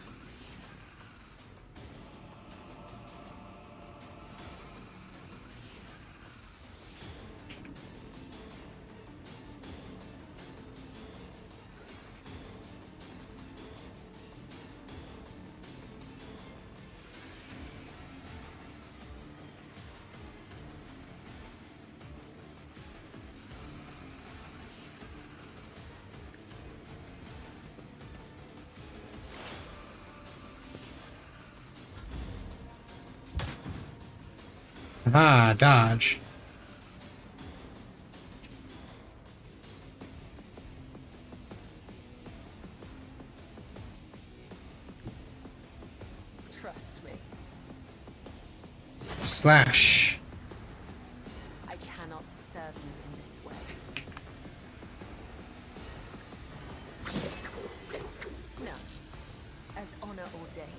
Ah, dodge. Trust me. Slash. I cannot serve you in this way. No. As honor ordains.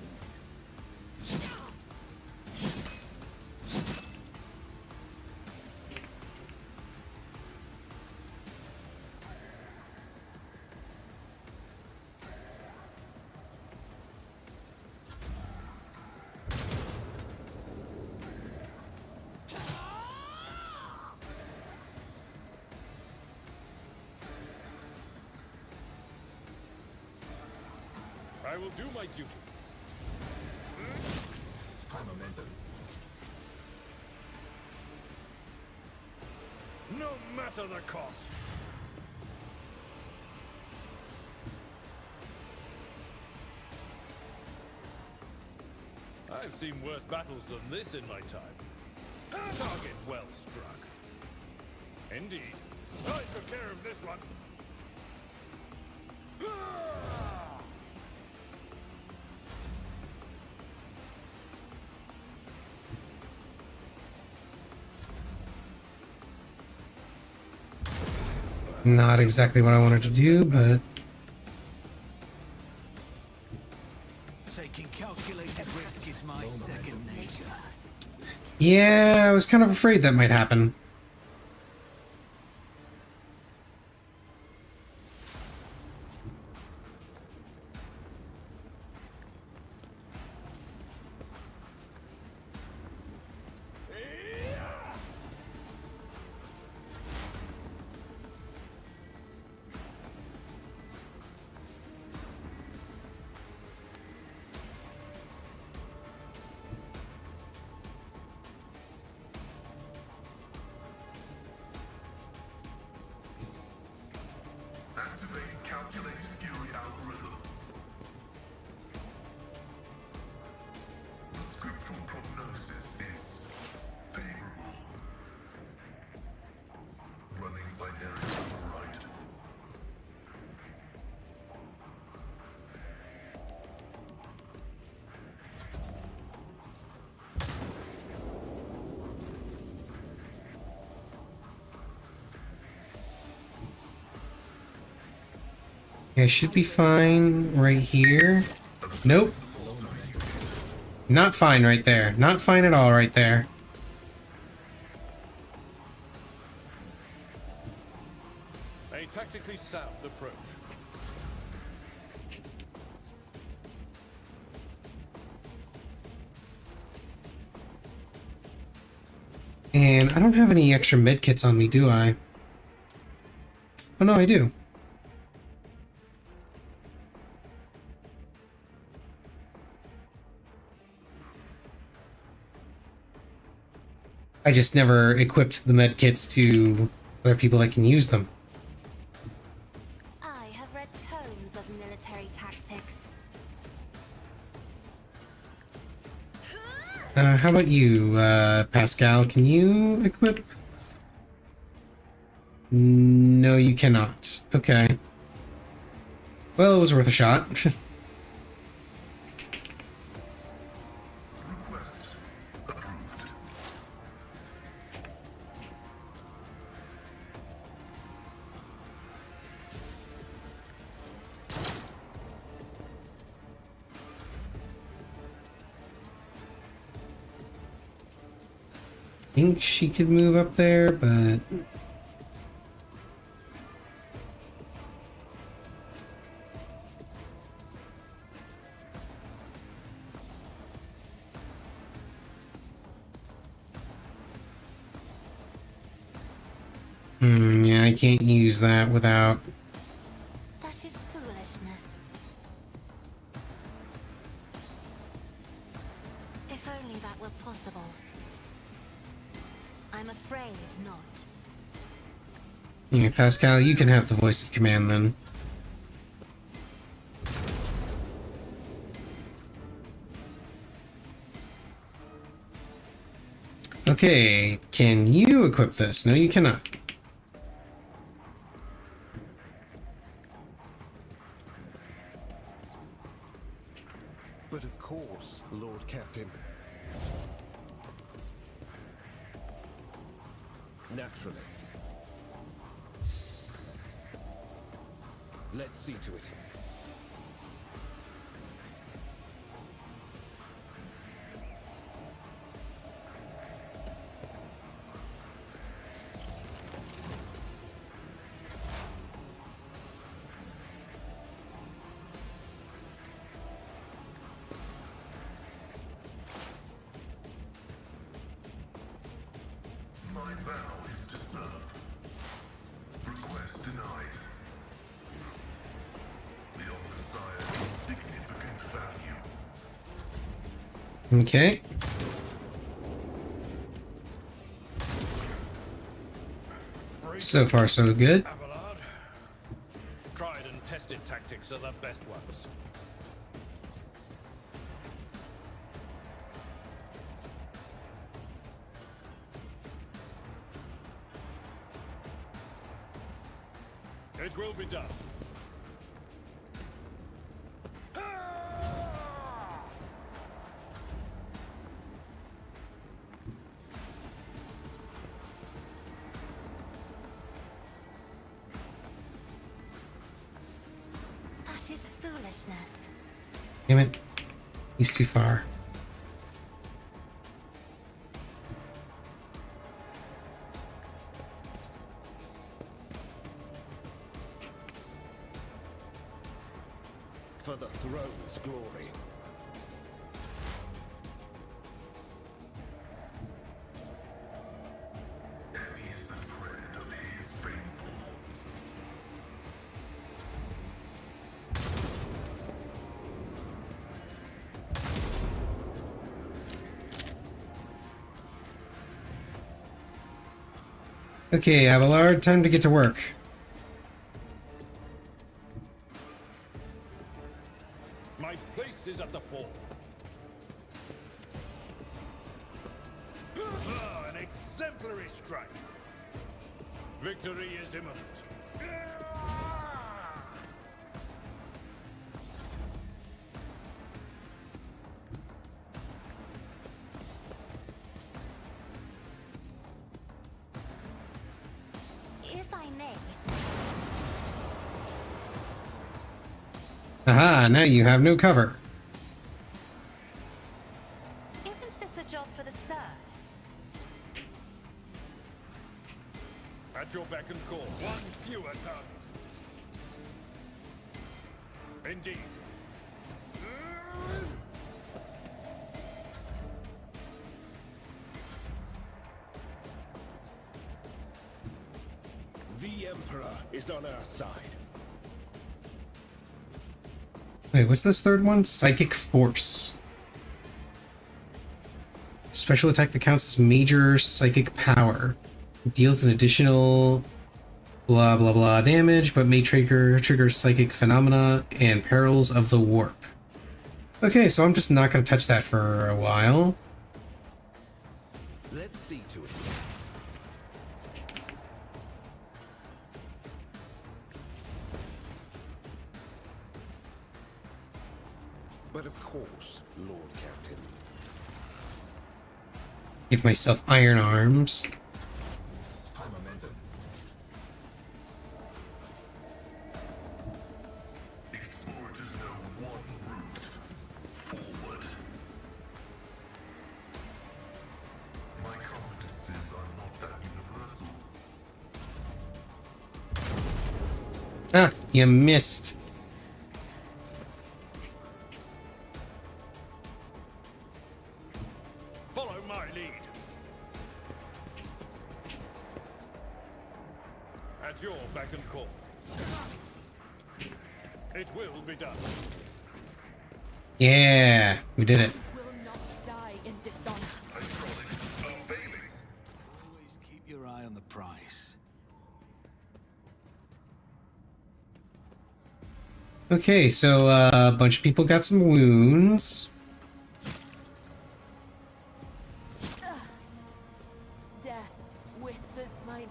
I will do my duty. No matter the cost. I've seen worse battles than this in my time. Target well struck. Indeed. I took care of this one. Not exactly what I wanted to do, but Taking calculated risk is my second nature. yeah, I was kind of afraid that might happen. Activating calculated fury algorithm. The scriptural prognosis is favorable. Running binary override. I should be fine right here. Nope. Not fine right there. Not fine at all right there. A tactically sound approach. And I don't have any extra medkits on me, do I? Oh no, I do. I just never equipped the medkits to other people that can use them. I have read tomes of military tactics. How about you, Pascal? Can you equip? No, you cannot. Okay. Well, it was worth a shot. Request approved. I think she could move up there, but... yeah, I can't use that without... That is foolishness. If only that were possible. I'm afraid not. Yeah, Pascal, you can have the voice of command then. Okay, can you equip this? No, you cannot. But of course, Lord Captain. Naturally. Let's see to it. My vow is to serve. Request denied. The Omnissiah's significant value. Okay. So far, so good. Abelard. Tried and tested tactics are the best ones. It will be done. foolishness. Damn it. He's too far. For the throne's glory. Heavy is the tread of his faithful. Okay, Abelard, time to get to work. My place is at the fore. Ah, an exemplary strike. Victory is imminent. If I may, Aha, now you have no cover. isn't this a job for the serfs? At your beck and call, one fewer target. Indeed. The Emperor is on our side. Wait, what's this third one? Psychic Force. Special attack that counts as major psychic power. Deals an additional blah blah blah damage, but may trigger psychic phenomena and perils of the warp. Okay, so I'm just not gonna touch that for a while. Let's see to it. But of course, Lord Captain. Give myself iron arms. High momentum. Explorers know one route. Forward. My competences are not that universal. Ah, you missed. Follow my lead. At your beck and call. It will be done. Yeah, we did it. Will not die in dishonor. Hydraulics unveiling. Always keep your eye on the prize. Okay, so a bunch of people got some wounds. Death whispers my name.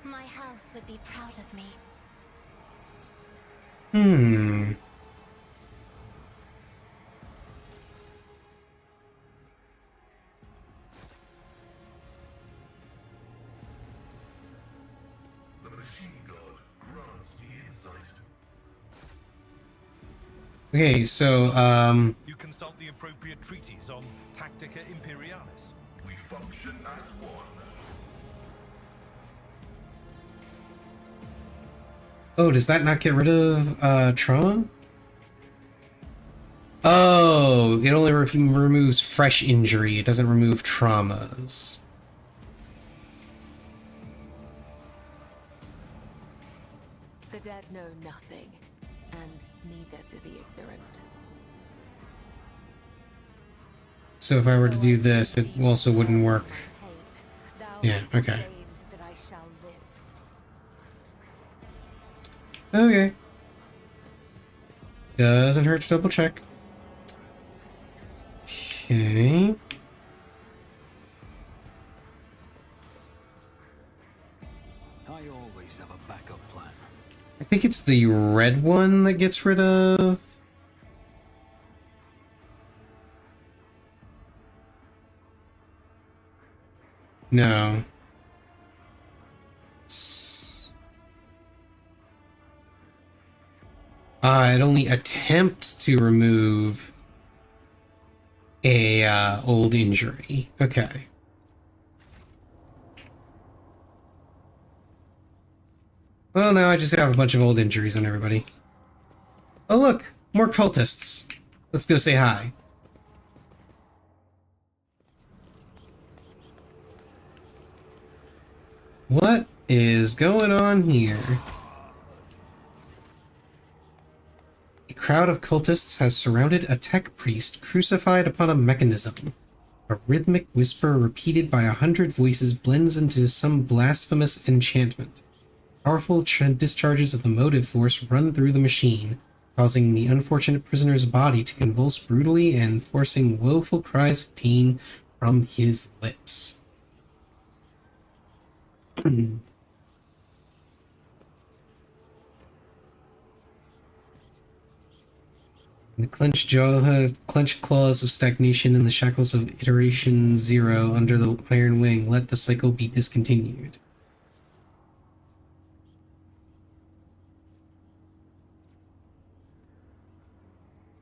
My house would be proud of me. Hmm. The machine god grants me insight. Okay, so You consult the appropriate treaties on Tactica Imperialis. We function as one. oh, does that not get rid of trauma? Oh, it only removes fresh injury. It doesn't remove traumas. The dead know nothing, and neither do the ignorant. So if I were to do this, it also wouldn't work. Yeah, okay. That I shall live. Okay. Doesn't hurt to double check. Okay. I always have a backup plan. I think it's the red one that gets rid of. No. It only attempts to remove a old injury. Okay. Well, now I just have a bunch of old injuries on everybody. Oh look, more cultists. Let's go say hi. What is going on here? A crowd of cultists has surrounded a tech priest crucified upon a mechanism. A rhythmic whisper repeated by 100 voices blends into some blasphemous enchantment. Powerful discharges of the motive force run through the machine, causing the unfortunate prisoner's body to convulse brutally and forcing woeful cries of pain from his lips. The clenched jaw, clenched claws of stagnation and the shackles of iteration 0 under the iron wing. Let the cycle be discontinued.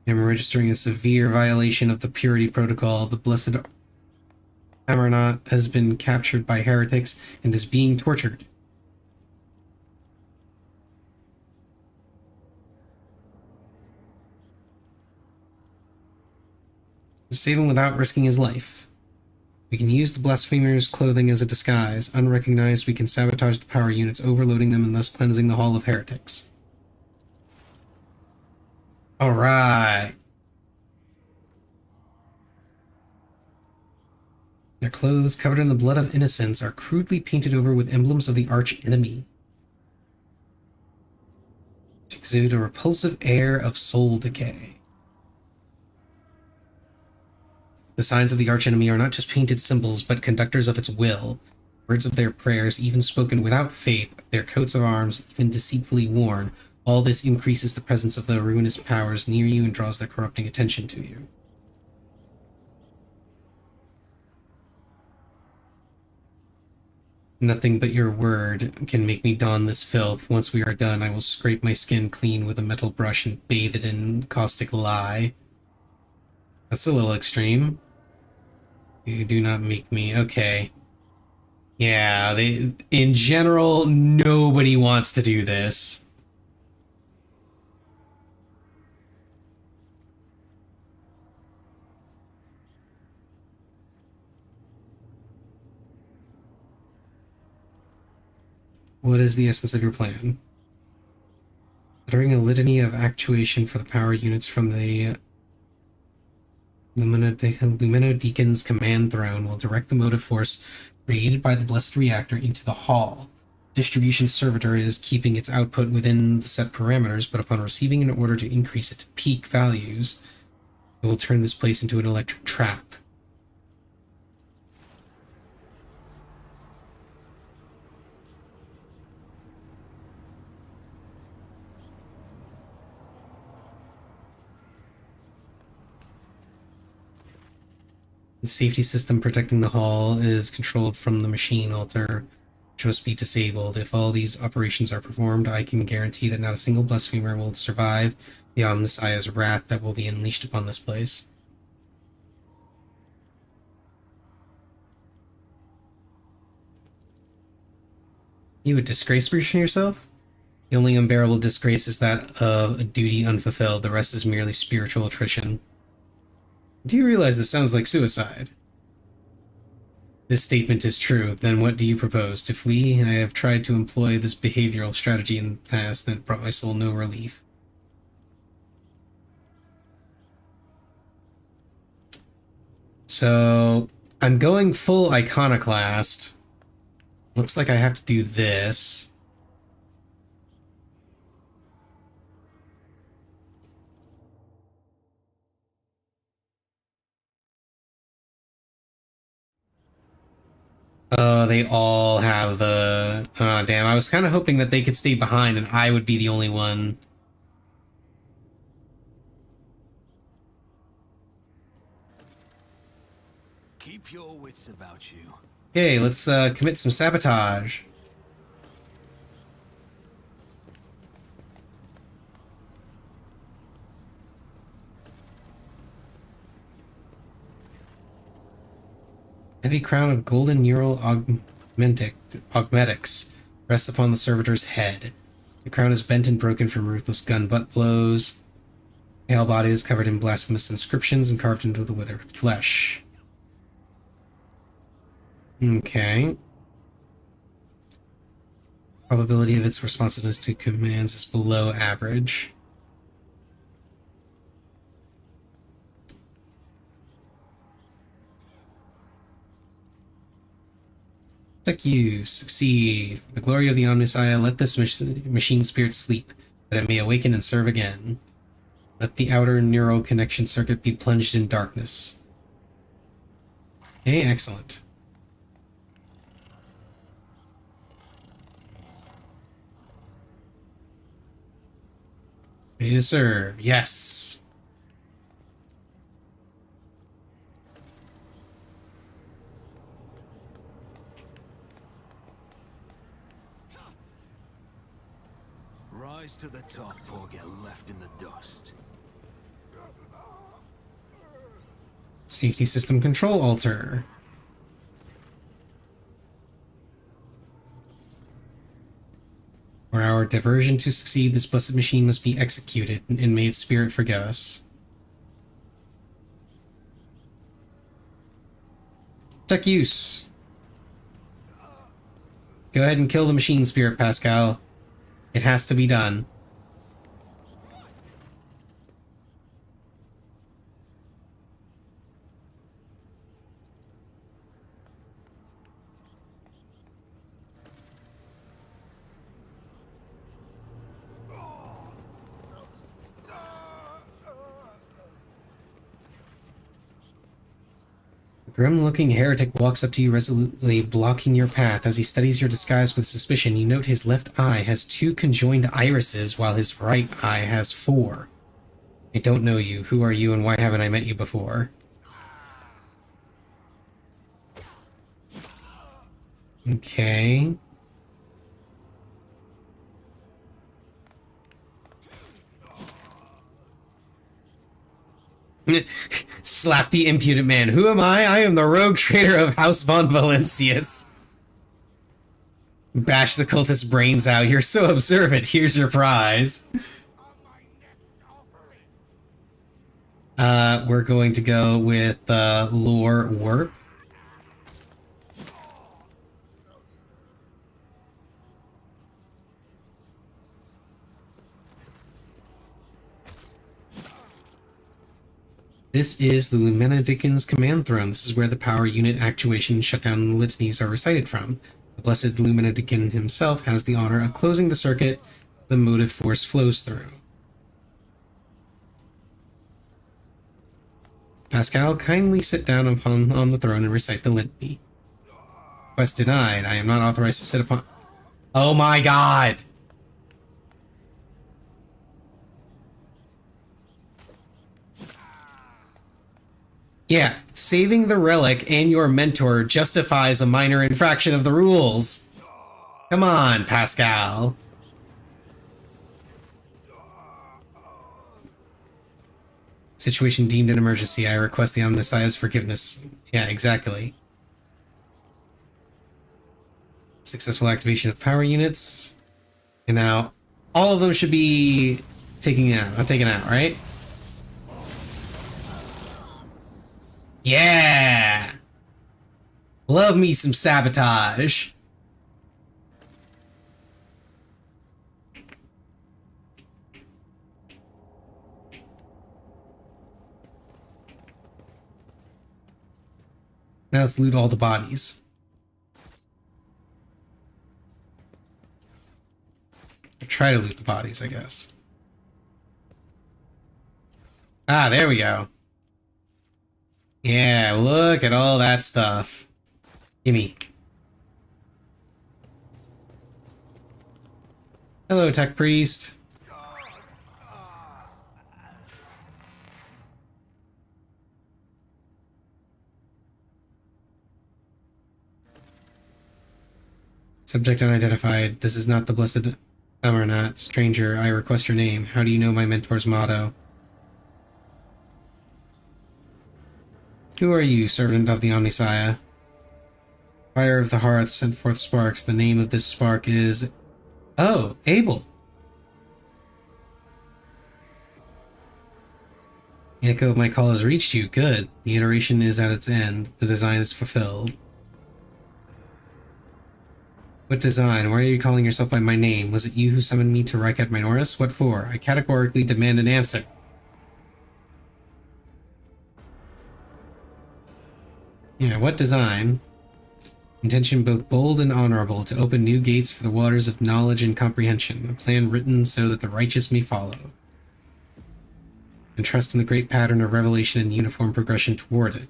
I'm registering a severe violation of the purity protocol. The blessed Amarnaut has been captured by heretics and is being tortured. Save him without risking his life. We can use the blasphemer's clothing as a disguise. Unrecognized, we can sabotage the power units, overloading them and thus cleansing the Hall of Heretics. Alright. Their clothes, covered in the blood of innocents, are crudely painted over with emblems of the arch-enemy, which exude a repulsive air of soul decay. The signs of the archenemy are not just painted symbols, but conductors of its will, words of their prayers, even spoken without faith, their coats of arms, even deceitfully worn. All this increases the presence of the ruinous powers near you and draws their corrupting attention to you. Nothing but your word can make me don this filth. Once we are done, I will scrape my skin clean with a metal brush and bathe it in caustic lye. That's a little extreme. You do not make me. Okay. Yeah, in general, nobody wants to do this. What is the essence of your plan? Uttering a litany of actuation for the power units from the Lumino Deacon's command throne will direct the motive force created by the Blessed Reactor into the Hall. Distribution servitor is keeping its output within the set parameters, but upon receiving an order to increase it to peak values, it will turn this place into an electric trap. The safety system protecting the hall is controlled from the machine altar, which must be disabled. If all these operations are performed, I can guarantee that not a single blasphemer will survive the Omnissiah's wrath that will be unleashed upon this place. You would disgrace yourself? The only unbearable disgrace is that of a duty unfulfilled. The rest is merely spiritual attrition. Do you realize this sounds like suicide? This statement is true. Then what do you propose? To flee? I have tried to employ this behavioral strategy in the past, and it brought my soul no relief. So, I'm going full iconoclast. Looks like I have to do this. Oh, they all have the... Oh, damn. I was kind of hoping that they could stay behind and I would be the only one. Keep your wits about you. Okay, let's commit some sabotage. 'Cause, heavy crown of golden neural augmetics rests upon the servitor's head. The crown is bent and broken from ruthless gun butt blows. The pale body is covered in blasphemous inscriptions and carved into the withered flesh. Okay. Probability of its responsiveness to commands is below average. Tech use. Succeed. For the glory of the Omnissiah, let this machine spirit sleep, that it may awaken and serve again. Let the outer neural connection circuit be plunged in darkness. Okay, excellent. Ready to serve. Yes. Rise to the top or get left in the dust. Safety system control alter. For our diversion to succeed, this blessed machine must be executed, and may its spirit forgive us. Tech use. Go ahead and kill the machine spirit, Pascal. It has to be done. The grim-looking heretic walks up to you resolutely, blocking your path. As he studies your disguise with suspicion, you note his left eye has 2 conjoined irises, while his right eye has 4. I don't know you. Who are you, and why haven't I met you before? Okay. Slap the impudent man. Who am I? I am the rogue trader of House von Valencius. Bash the cultist's brains out. You're so observant. Here's your prize. We're going to go with Lore Warp. This is the Lumenadican's command throne. This is where the power unit actuation and shutdown litanies are recited from. The blessed Lumenadican himself has the honor of closing the circuit the motive force flows through. Pascal, kindly sit down on the throne and recite the litany. Quest denied. I am not authorized to sit upon... Oh my god! Yeah, saving the relic and your mentor justifies a minor infraction of the rules. Come on, Pascal. Situation deemed an emergency. I request the Omnissiah's forgiveness. Yeah, exactly. Successful activation of power units. And now, all of them should be taken out, right? Yeah! Love me some sabotage. Now let's loot all the bodies. Or try to loot the bodies, I guess. Ah, there we go. Yeah, look at all that stuff. Gimme. Hello, Tech Priest. Subject unidentified. This is not the blessed Amarnat. Stranger, I request your name. How do you know my mentor's motto? Who are you, servant of the Omnissiah? Fire of the hearth sent forth sparks. The name of this spark is... Oh, Abel. The echo of my call has reached you. Good. The iteration is at its end. The design is fulfilled. What design? Why are you calling yourself by my name? Was it you who summoned me to Rykat Minoris? What for? I categorically demand an answer. Yeah, what design? Intention both bold and honorable, to open new gates for the waters of knowledge and comprehension, a plan written so that the righteous may follow, and trust in the great pattern of revelation and uniform progression toward it.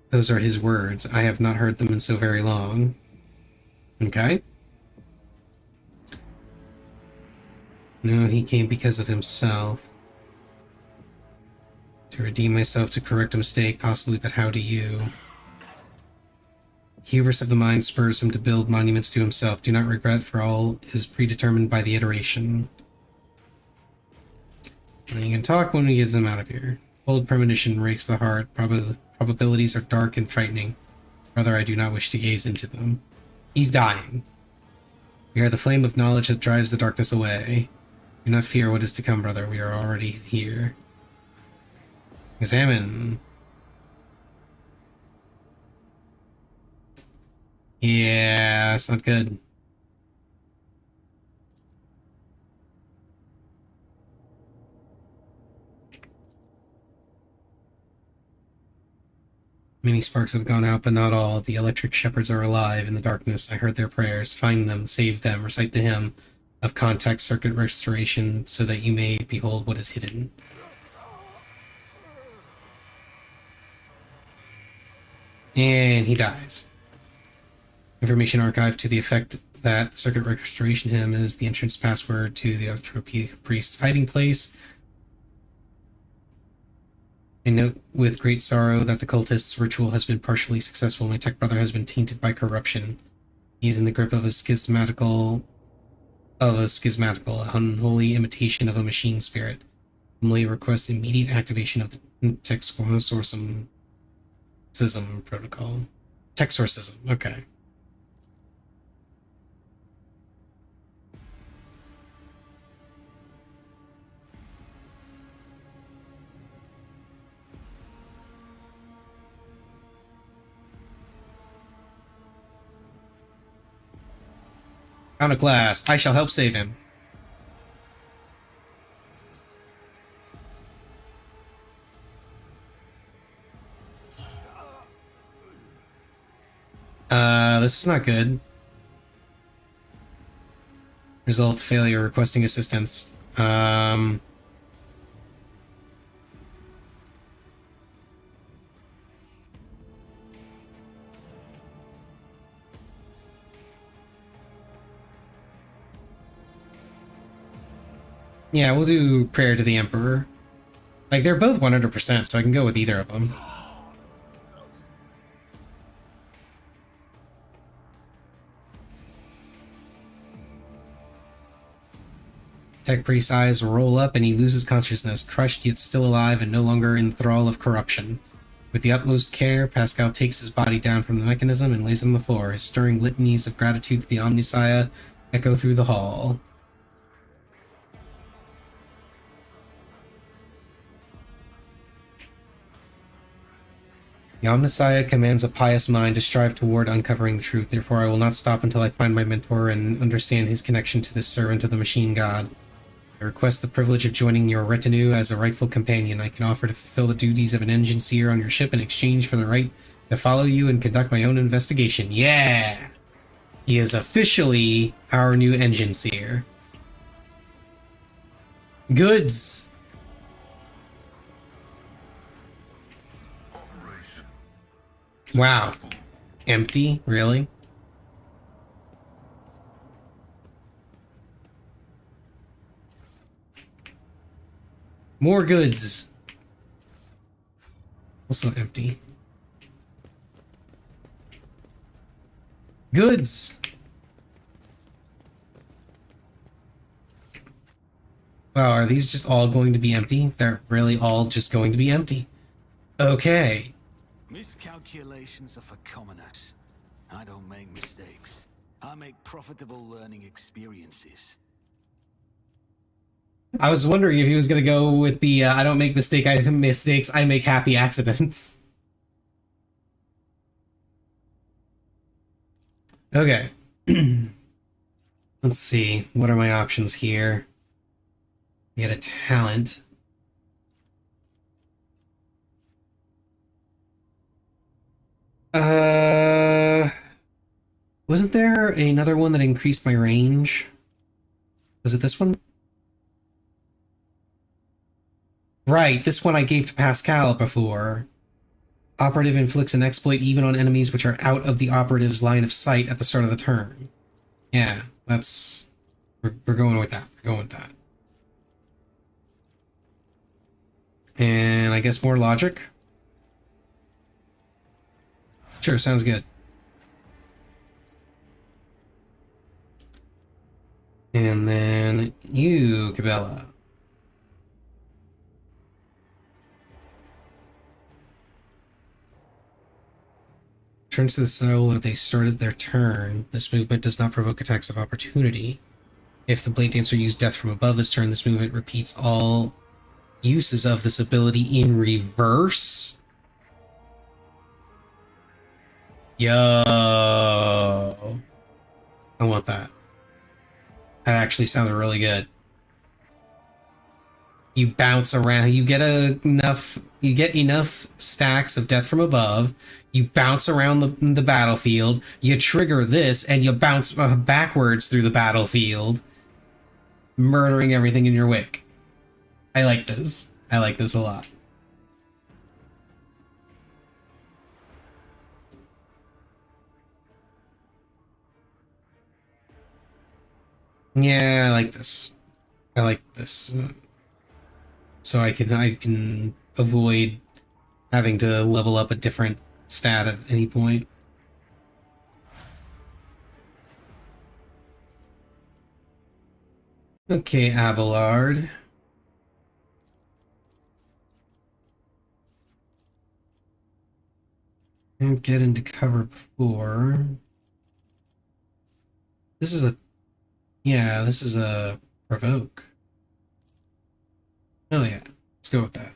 Those are his words. I have not heard them in so very long. Okay. No, he came because of himself. To redeem myself, to correct a mistake, possibly, but how do you? Hubris of the mind spurs him to build monuments to himself. Do not regret, for all is predetermined by the iteration. And you can talk when he gets him out of here. Bold premonition rakes the heart. Probabilities are dark and frightening. Rather, I do not wish to gaze into them. He's dying. We are the flame of knowledge that drives the darkness away. Do not fear what is to come, brother. We are already here. Examine. Yeah, that's not good. Many sparks have gone out, but not all. The electric shepherds are alive in the darkness. I heard their prayers. Find them, save them, recite the hymn of contact circuit restoration so that you may behold what is hidden. And he dies. Information archived to the effect that the circuit restoration hymn is the entrance password to the Electro Priest's hiding place. I note with great sorrow that the cultist's ritual has been partially successful. My tech brother has been tainted by corruption. He is in the grip of a schismatical, unholy imitation of a machine spirit. Humbly request immediate activation of the Texorcism protocol. Texorcism, okay. Found a glass. I shall help save him. This is not good. Result failure, requesting assistance. Yeah, we'll do Prayer to the Emperor. Like, they're both 100%, so I can go with either of them. Tech Priest's eyes roll up and he loses consciousness, crushed yet still alive and no longer in thrall of corruption. With the utmost care, Pascal takes his body down from the mechanism and lays it on the floor. His stirring litanies of gratitude to the Omnissiah echo through the hall. The Omnissiah commands a pious mind to strive toward uncovering the truth. Therefore, I will not stop until I find my mentor and understand his connection to this servant of the machine god. I request the privilege of joining your retinue as a rightful companion. I can offer to fulfill the duties of an engine seer on your ship in exchange for the right to follow you and conduct my own investigation. Yeah! He is officially our new engine seer. Goods! Wow. Empty? Really? More goods. Also empty. Goods! Wow, are these just all going to be empty? They're really all just going to be empty. Okay. Miscalculations are for commoners. I don't make mistakes. I make profitable learning experiences. I was wondering if he was gonna go with the I don't make mistakes, I make happy accidents. Okay. Let's see. What are my options here? Get a talent. Wasn't there another one that increased my range? Was it this one? Right, this one I gave to Pascal before. Operative inflicts an exploit even on enemies which are out of the operative's line of sight at the start of the turn. Yeah, that's... We're going with that. We're going with that. And I guess more logic? Sure, sounds good. And then you, Cabela. Turns to the cell where they started their turn. This movement does not provoke attacks of opportunity. If the Blade Dancer used Death from above this turn, this movement repeats all uses of this ability in reverse. Yo. I want that. That actually sounds really good. You bounce around, you get enough stacks of Death from above, you bounce around the battlefield, you trigger this, and you bounce backwards through the battlefield, murdering everything in your wake. I like this. I like this a lot. Yeah, I like this. I like this. So I can avoid having to level up a different stat at any point. Okay, Abelard. And get into cover before. This is a... Yeah, this is a provoke. Oh yeah, let's go with that.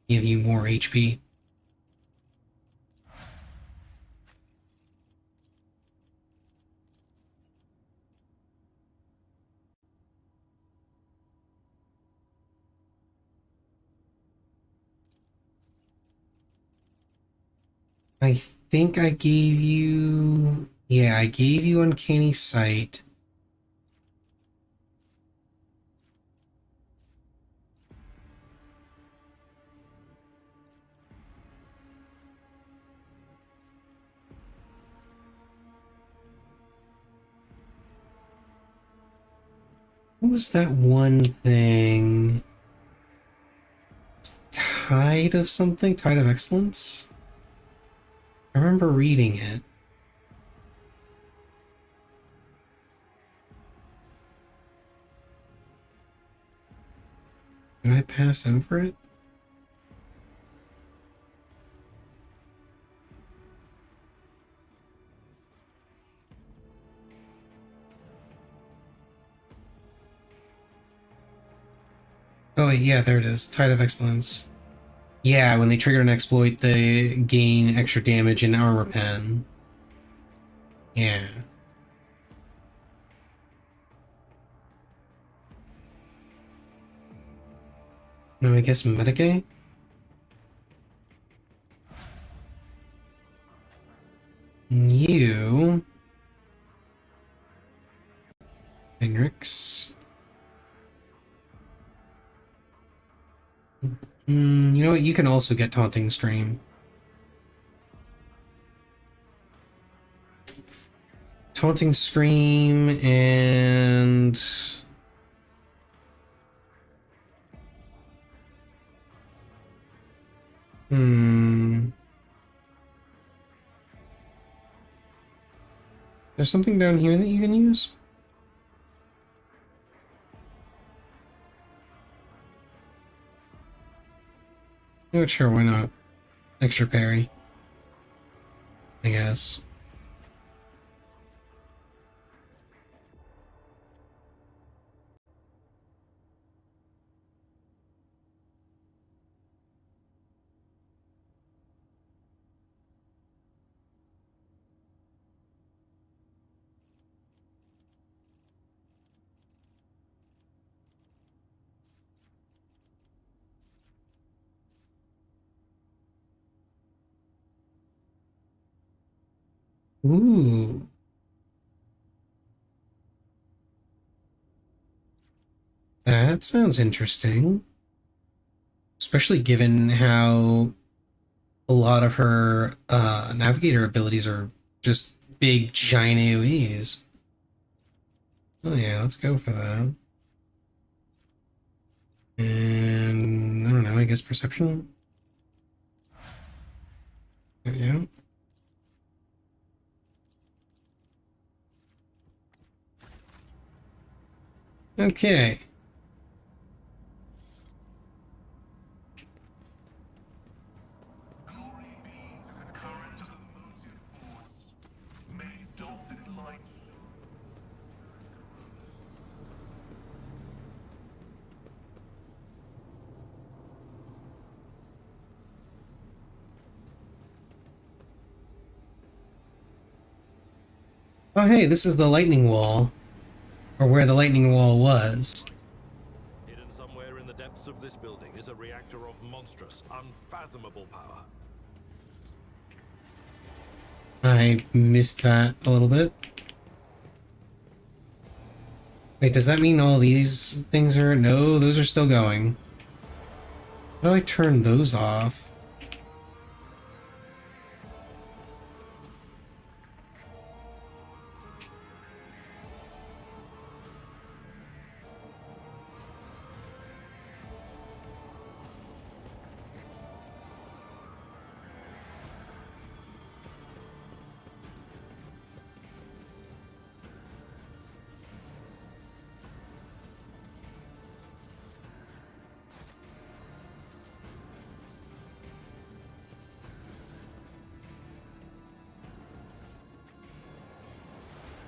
Give you more HP. I think I gave you... Yeah, I gave you Uncanny Sight. What was that one thing? Tide of something? Tide of Excellence? I remember reading it. Did I pass over it? Oh, yeah, there it is. Tide of Excellence. Yeah, when they trigger an exploit, they gain extra damage in Armor Pen. Yeah. No, I guess Metagame? You... Henrix. You know what? You can also get Taunting Scream. Taunting Scream and... Hmm. There's something down here that you can use? Not sure, why not? Extra parry, I guess. Ooh. That sounds interesting. Especially given how a lot of her navigator abilities are just big giant AoEs. Oh yeah, let's go for that. And I don't know, I guess perception? Yeah. Okay. Glory be to the current of the motive force. May dulcet light. Oh hey, this is the lightning wall. Or where the lightning wall was. Hidden somewhere in the depths of this building is a reactor of monstrous, unfathomable power. I missed that a little bit. Wait, does that mean all these things are... No, those are still going. How do I turn those off?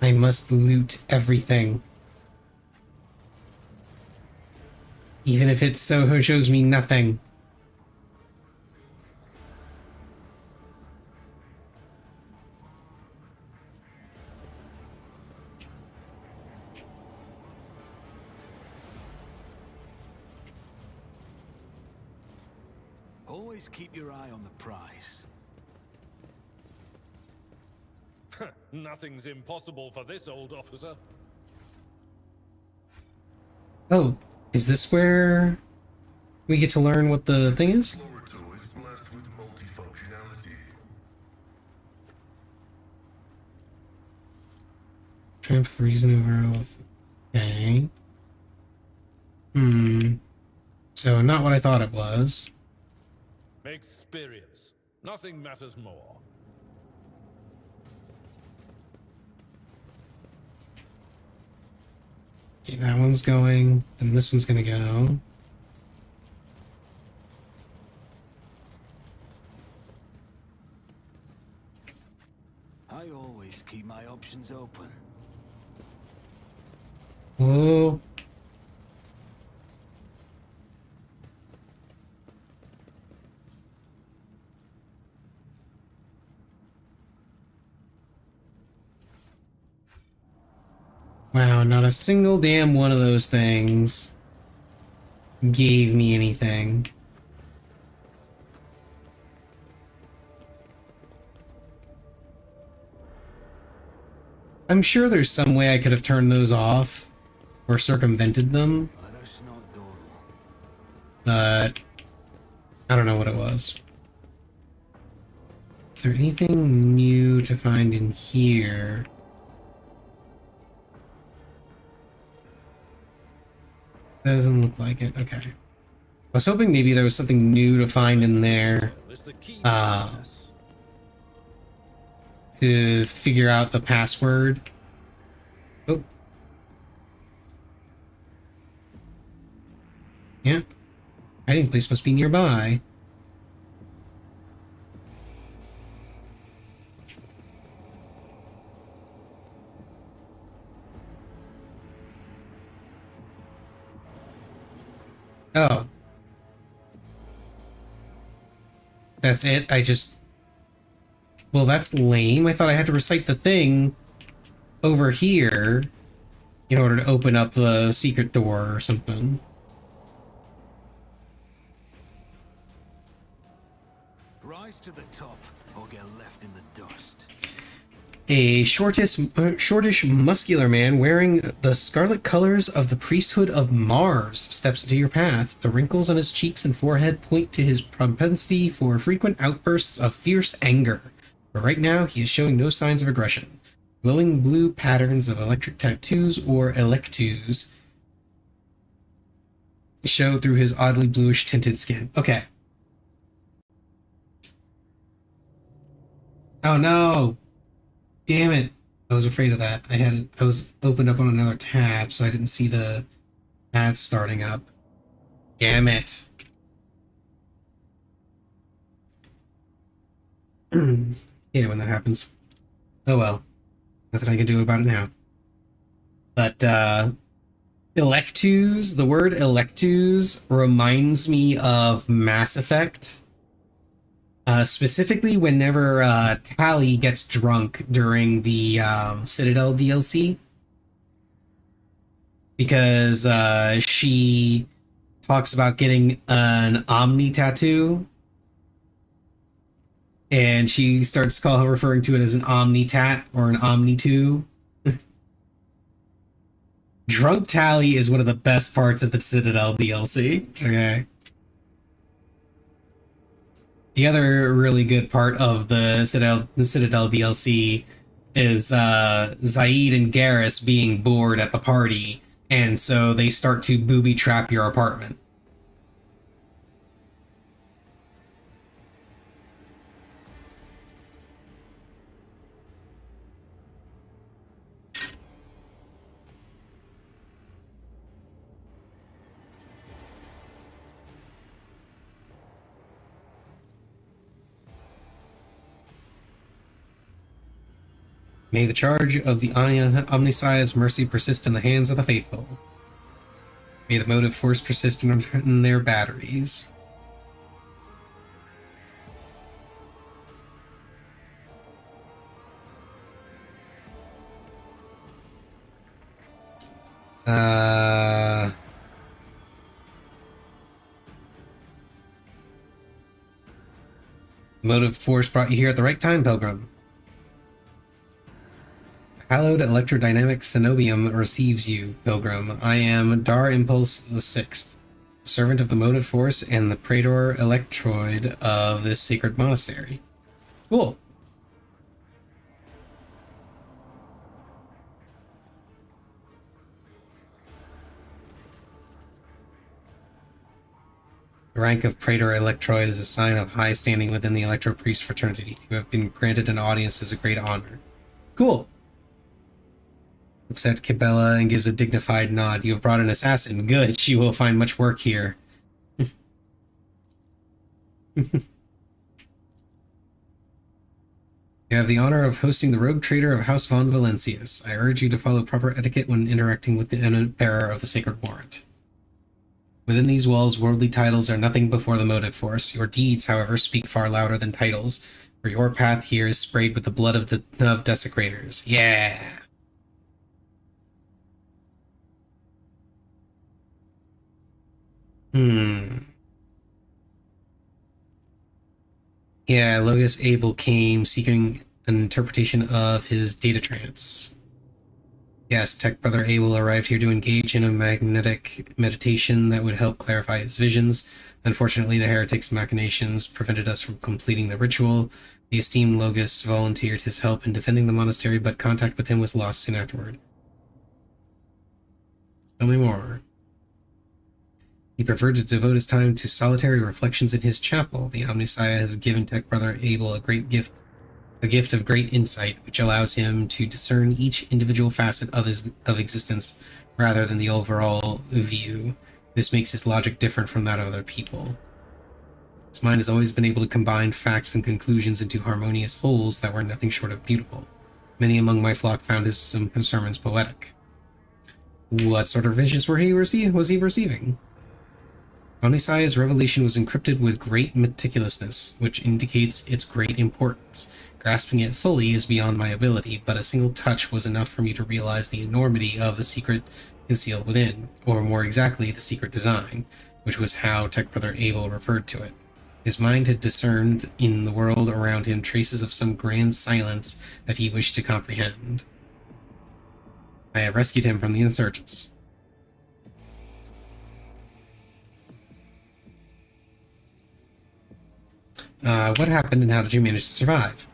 I must loot everything. Even if it so shows me nothing. Always keep your eye on the prize. Nothing's impossible for this old officer. Oh, is this where we get to learn what the thing is? Laboratory is blessed with multifunctionality. Triumph reason over... Okay. So not what I thought it was. Experience. Nothing matters more. Okay, that one's going. Then this one's gonna go. I always keep my options open. Whoa. Wow, not a single damn one of those things gave me anything. I'm sure there's some way I could have turned those off or circumvented them, Let us not dawdle. but I don't know what it was. Is there anything new to find in here? Doesn't look like it. Okay. was hoping maybe there was something new to find in there to figure out the password. Oh. Yeah. Hiding place must be nearby. Oh. That's it? Well, that's lame. I thought I had to recite the thing over here in order to open up the secret door or something. Rise to the top or get left in the dust. A shortish, muscular man wearing the scarlet colors of the priesthood of Mars steps into your path. The wrinkles on his cheeks and forehead point to his propensity for frequent outbursts of fierce anger. But right now, he is showing no signs of aggression. Glowing blue patterns of electric tattoos or electus show through his oddly bluish tinted skin. Okay. Oh no! Damn it. I was afraid of that. I was opened up on another tab, so I didn't see the ads starting up. Damn it. Hate it when that happens. Oh well. Nothing I can do about it now. But, electus, the word electus reminds me of Mass Effect. Specifically whenever Tali gets drunk during the Citadel DLC. Because she talks about getting an Omni tattoo. And she starts referring to it as an Omni-Tat or an Omni-2. Drunk Tali is one of the best parts of the Citadel DLC. Okay. The other really good part of the Citadel DLC is Zaid and Garrus being bored at the party, and so they start to booby trap your apartment. May the charge of the Omnissiah's mercy persist in the hands of the faithful. May the motive force persist in their batteries. Motive force brought you here at the right time, Pilgrim. Hallowed electrodynamic cenobium receives you, Pilgrim. I am Dar Impulse the Sixth, servant of the motive force and the praetor electroid of this sacred monastery. Cool. The rank of praetor electroid is a sign of high standing within the electro priest fraternity. To have been granted an audience is a great honor. Cool. Looks at Kibella and gives a dignified nod. You have brought an assassin. Good. She will find much work here. You have the honor of hosting the rogue trader of House von Valencius. I urge you to follow proper etiquette when interacting with the bearer of the sacred warrant. Within these walls, worldly titles are nothing before the motive force. Your deeds, however, speak far louder than titles, for your path here is sprayed with the blood of desecrators. Yeah! Yeah, Logus Abel came seeking an interpretation of his data trance. Yes, Tech Brother Abel arrived here to engage in a magnetic meditation that would help clarify his visions. Unfortunately, the heretic's machinations prevented us from completing the ritual. The esteemed Logus volunteered his help in defending the monastery, but contact with him was lost soon afterward. Tell me more. He preferred to devote his time to solitary reflections in his chapel. The Omnissiah has given Tech Brother Abel a gift of great insight, which allows him to discern each individual facet of existence rather than the overall view. This makes his logic different from that of other people. His mind has always been able to combine facts and conclusions into harmonious wholes that were nothing short of beautiful. Many among my flock found his sermons poetic. What sort of visions was he receiving? Omnissiah's revelation was encrypted with great meticulousness, which indicates its great importance. Grasping it fully is beyond my ability, but a single touch was enough for me to realize the enormity of the secret concealed within, or more exactly, the secret design, which was how Tech Brother Abel referred to it. His mind had discerned in the world around him traces of some grand silence that he wished to comprehend. I have rescued him from the insurgents. What happened and how did you manage to survive?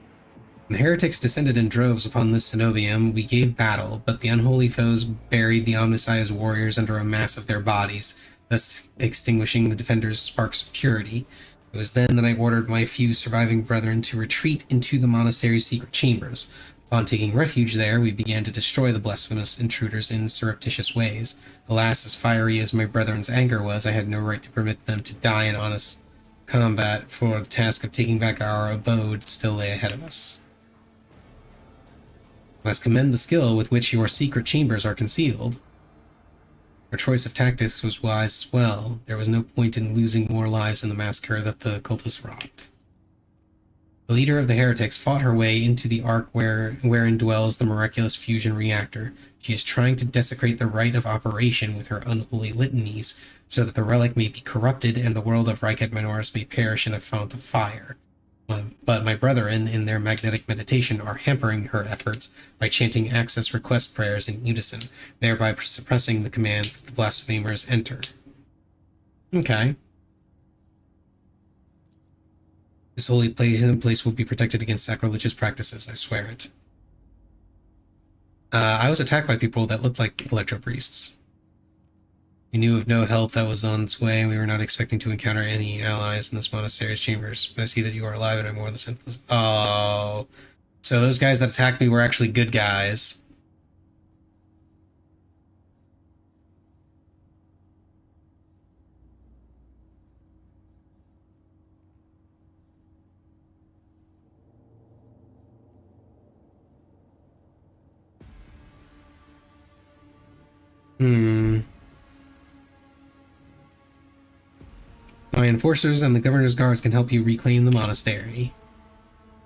When the heretics descended in droves upon this cenobium, we gave battle, but the unholy foes buried the Omnissiah's warriors under a mass of their bodies, thus extinguishing the defenders' sparks of purity. It was then that I ordered my few surviving brethren to retreat into the monastery's secret chambers. Upon taking refuge there, we began to destroy the blasphemous intruders in surreptitious ways. Alas, as fiery as my brethren's anger was, I had no right to permit them to die in honest combat, for the task of taking back our abode still lay ahead of us. I must commend the skill with which your secret chambers are concealed. Your choice of tactics was wise as well. There was no point in losing more lives in the massacre that the cultists wrought. The leader of the heretics fought her way into the ark wherein dwells the miraculous fusion reactor. She is trying to desecrate the rite of operation with her unholy litanies, so that the relic may be corrupted and the world of Reichad Minoris may perish in a fount of fire. But my brethren, in their magnetic meditation, are hampering her efforts by chanting access request prayers in unison, thereby suppressing the commands that the blasphemers enter. Okay. This holy place will be protected against sacrilegious practices, I swear it. I was attacked by people that looked like electro-priests. We knew of no help that was on its way, and we were not expecting to encounter any allies in this monastery's chambers. But I see that you are alive and I'm more than senseless. Oh. So those guys that attacked me were actually good guys. My enforcers and the governor's guards can help you reclaim the monastery.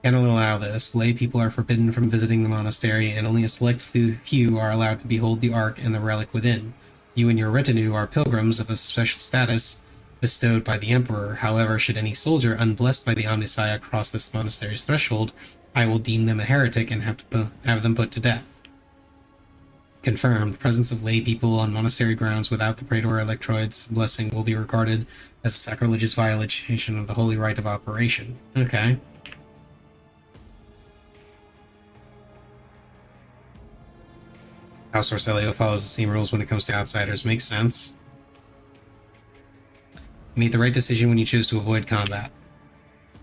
Cannot allow this. Lay people are forbidden from visiting the monastery, and only a select few are allowed to behold the ark and the relic within. You and your retinue are pilgrims of a special status bestowed by the Emperor. However, should any soldier unblessed by the Omnissiah cross this monastery's threshold, I will deem them a heretic and have them put to death. Confirmed. The presence of lay people on monastery grounds without the Praetor Electroid's blessing will be regarded as a sacrilegious violation of the holy rite of operation. Okay. House Orselio follows the same rules when it comes to outsiders. Makes sense. You made the right decision when you chose to avoid combat.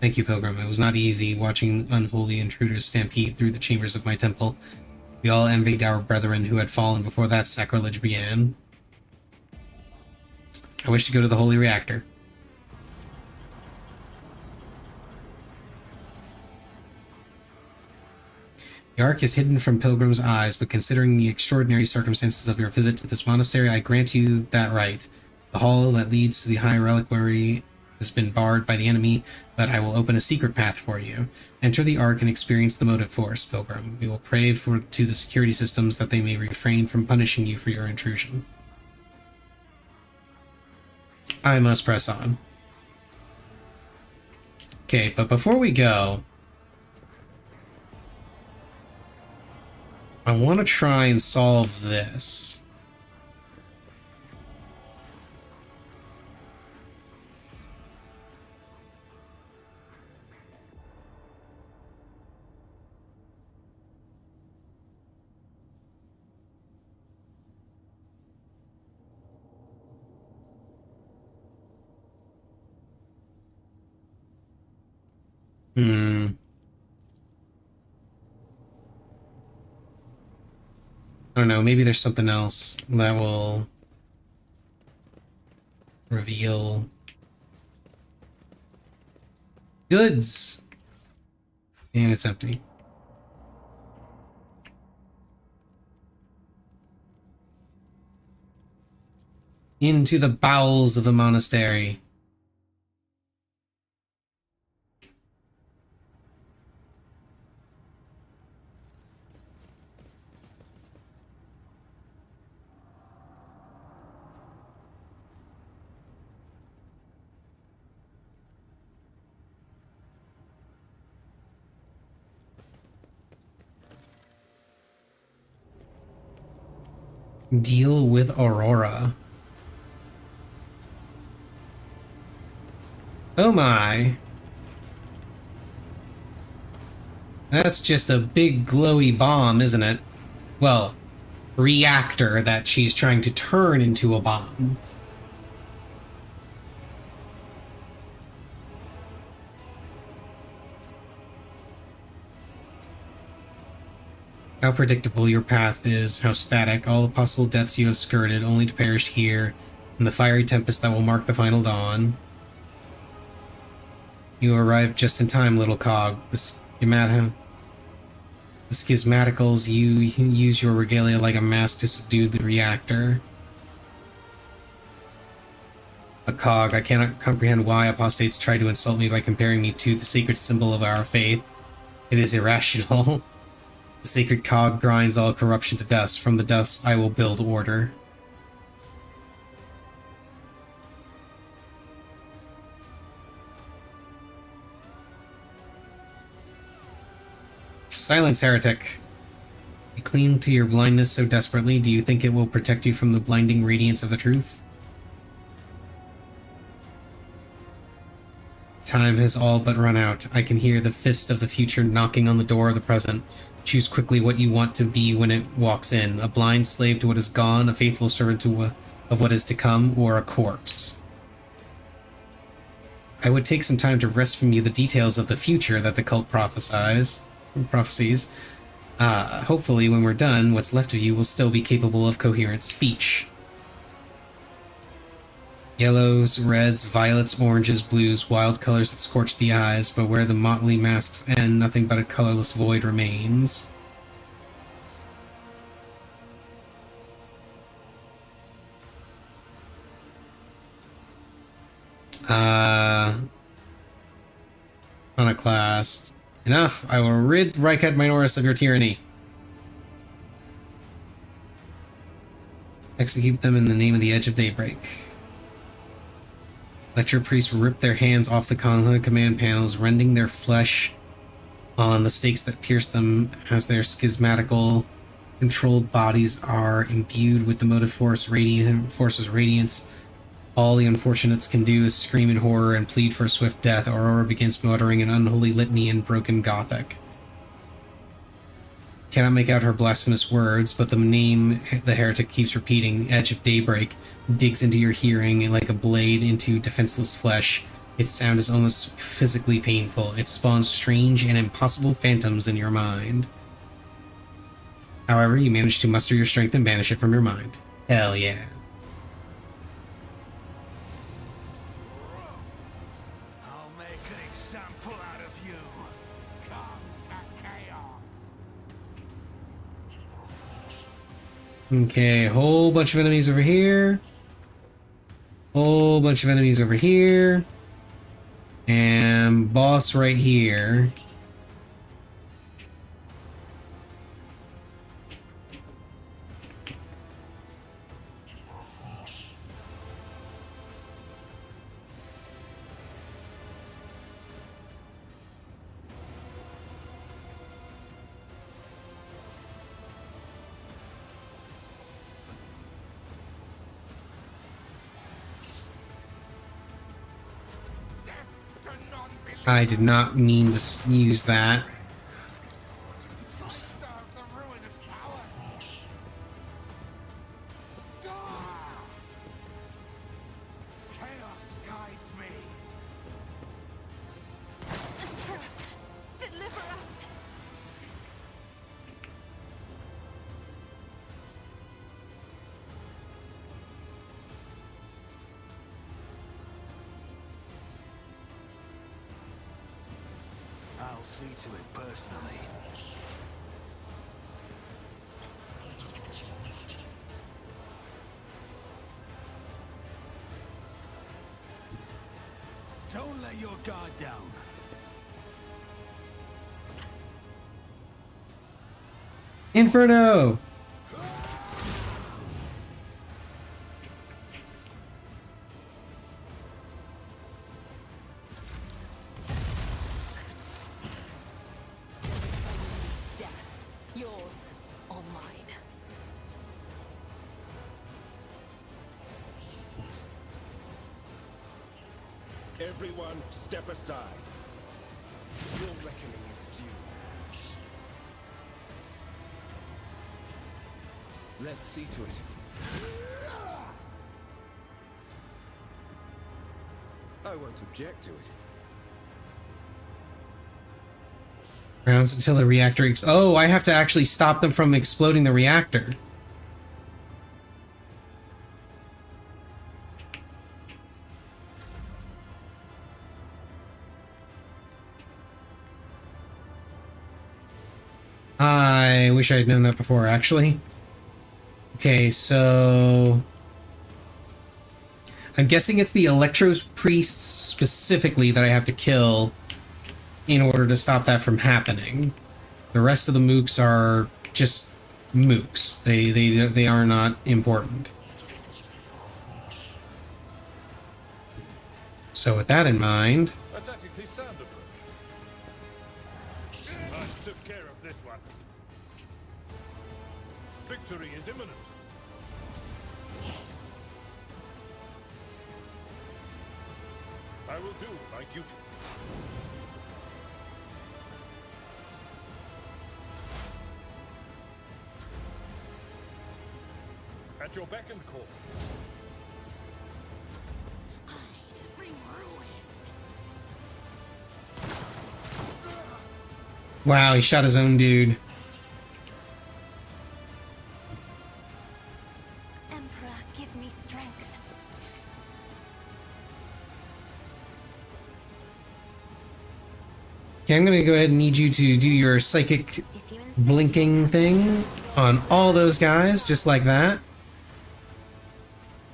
Thank you, Pilgrim. It was not easy watching unholy intruders stampede through the chambers of my temple. We all envied our brethren who had fallen before that sacrilege began. I wish to go to the holy reactor. The Ark is hidden from pilgrims' eyes, but considering the extraordinary circumstances of your visit to this monastery, I grant you that right. The hall that leads to the high reliquary has been barred by the enemy, but I will open a secret path for you. Enter the Ark and experience the motive force, Pilgrim. We will pray to the security systems that they may refrain from punishing you for your intrusion. I must press on. Okay, but before we go, I want to try and solve this. Hmm. I don't know, maybe there's something else that will reveal goods. And it's empty. Into the bowels of the monastery. Deal with Aurora. Oh my. That's just a big glowy bomb, isn't it? Well, reactor that she's trying to turn into a bomb. How predictable your path is, how static, all the possible deaths you have skirted, only to perish here, in the fiery tempest that will mark the final dawn. You arrived just in time, little cog. The schismaticals, you use your regalia like a mask to subdue the reactor. A cog, I cannot comprehend why apostates try to insult me by comparing me to the sacred symbol of our faith. It is irrational. The sacred cog grinds all corruption to dust. From the dust I will build order. Silence, heretic. You cling to your blindness so desperately. Do you think it will protect you from the blinding radiance of the truth? Time has all but run out. I can hear the fist of the future knocking on the door of the present. Choose quickly what you want to be when it walks in. A blind slave to what is gone, a faithful servant of what is to come, or a corpse. I would take some time to wrest from you the details of the future that the cult prophecies. Hopefully, when we're done, what's left of you will still be capable of coherent speech. Yellows, reds, violets, oranges, blues, wild colors that scorch the eyes, but where the motley masks end, nothing but a colorless void remains. Iconoclast. Enough! I will rid Rykat Minoris of your tyranny. Execute them in the name of the Edge of Daybreak. Let your priests rip their hands off the command panels, rending their flesh on the stakes that pierce them as their schismatical, controlled bodies are imbued with the motive force's radiance. All the unfortunates can do is scream in horror and plead for a swift death. Aurora begins muttering an unholy litany in broken Gothic. Cannot make out her blasphemous words, but the name the heretic keeps repeating, Edge of Daybreak, digs into your hearing like a blade into defenseless flesh. Its sound is almost physically painful. It spawns strange and impossible phantoms in your mind. However, you manage to muster your strength and banish it from your mind. Hell yeah. I'll make an example out of you. Come to chaos. Okay, whole bunch of enemies over here. Whole bunch of enemies over here. And boss right here. I did not mean to use that. Serve the ruinous power. Chaos guides me. I'll see to it personally. Don't let your guard down. Inferno! Death, yours or mine. Everyone, step aside. Your reckoning is due. Let's see to it. I won't object to it. Rounds until the reactor oh, I have to actually stop them from exploding the reactor. I wish I had known that before, actually. Okay, so I'm guessing it's the Electro Priests specifically that I have to kill in order to stop that from happening. The rest of the mooks are just mooks. They are not important. So with that in mind, A tactically sound approach. I took care of this one. Victory is imminent. I will do my duty. At your beck and call. wow, he shot his own dude. Emperor, give me strength. Okay, I'm gonna go ahead and need you to do your psychic If you insist, blinking thing on all those guys, just like that.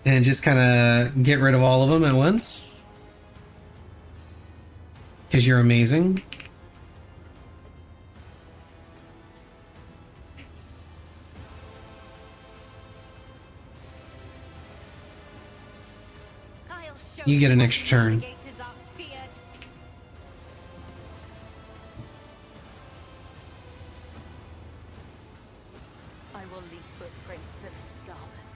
And just kind of get rid of all of them at once. Because you're amazing. I'll show You get an what extra turn. navigators are feared. I will leave footprints of scarlet.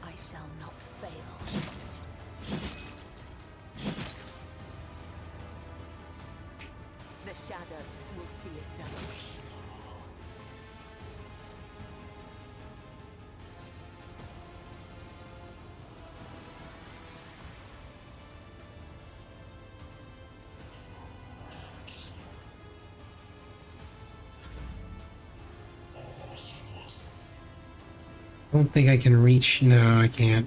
I shall not fail. The shadows will see it done. I don't think I can reach. No, I can't.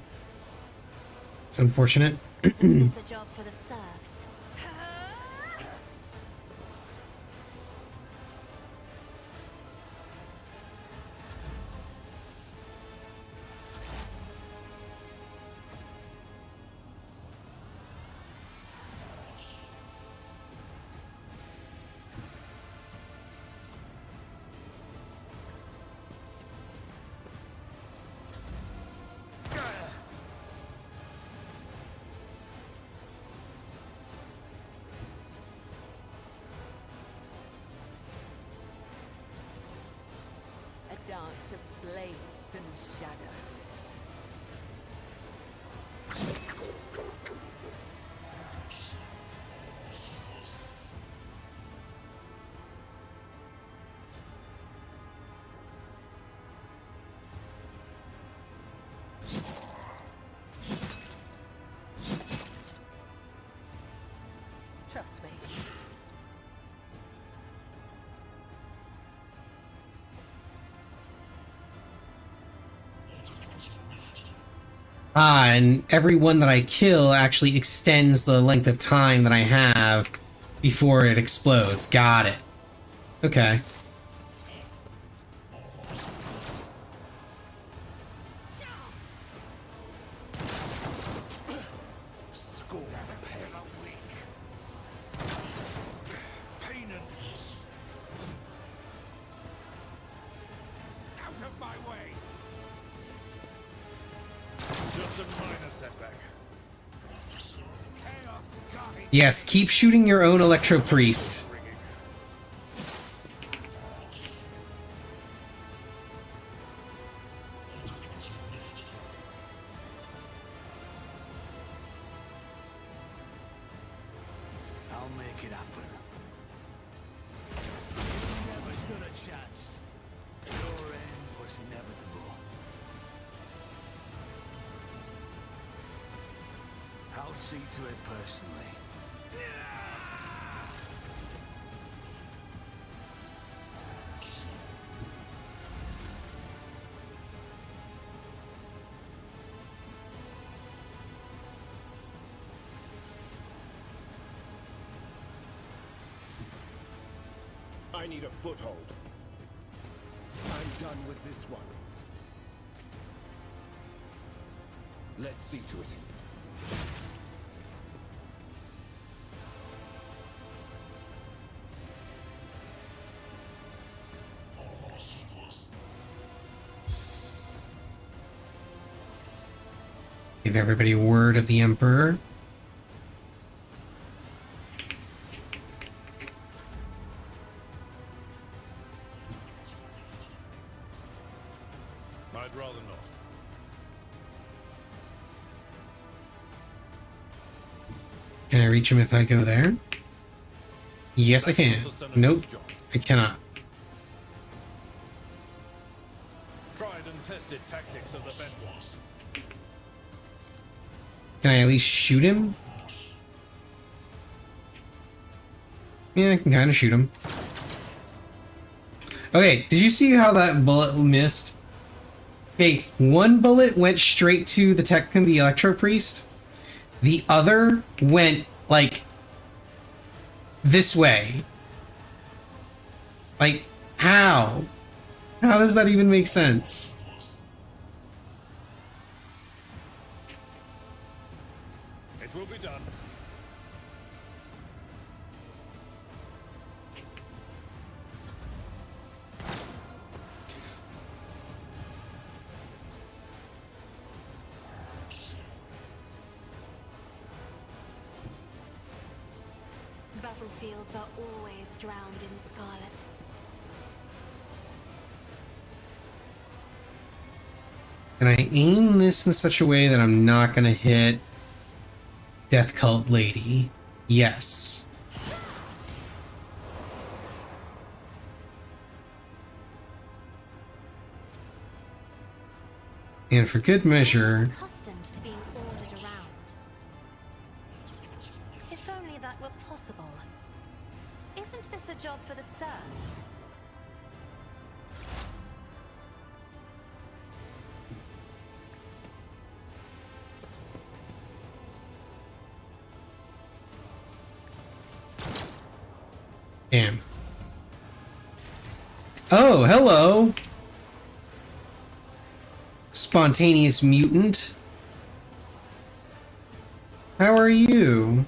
It's unfortunate. Isn't this a job for the serfs? A dance of blades and shadows. Trust me. Ah, and every one that I kill actually extends the length of time that I have before it explodes. Got it. Okay. Yes, keep shooting your own Electro Priest. I'll make it happen. You never stood a chance. Your end was inevitable. I'll see to it personally. I need a foothold. I'm done with this one. Let's see to it. Give everybody word of the Emperor. I'd rather not. Can I reach him if I go there? Yes, I can. Nope, I cannot. Tried and tested tactics of the best ones. Can I at least shoot him? Yeah, I can kind of shoot him. Okay, did you see how that bullet missed? Okay, one bullet went straight to the Electro Priest. The other went, like, this way. Like, how? How does that even make sense? It will be done. Battlefields are always drowned in scarlet. Can I aim this in such a way that I'm not gonna hit Death Cult Lady? Yes. And for good measure, Accustomed to being ordered around. If only that were possible. Isn't this a job for the serfs? damn. Oh, hello. Spontaneous mutant. How are you?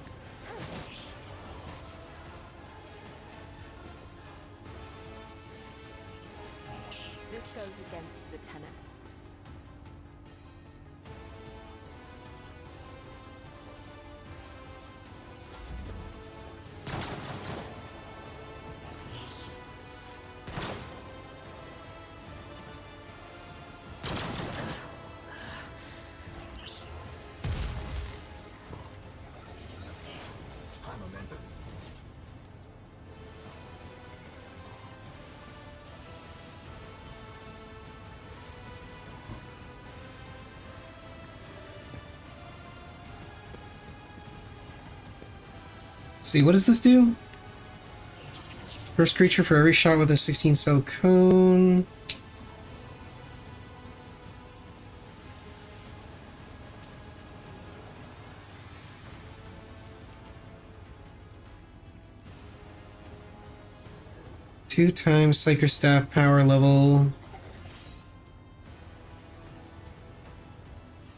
This goes against the tenets. Let's see, what does this do? First creature for every shot with a 16 cell cone. 2 times Psyker Staff power level.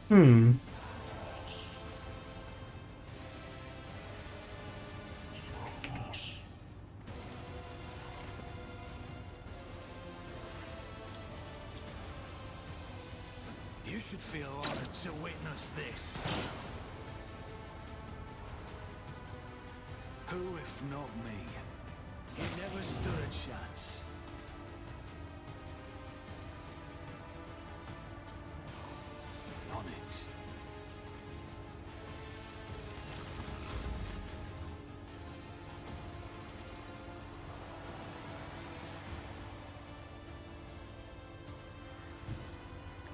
You should feel honored to witness this. Who, if not me? He never stood a chance. On it.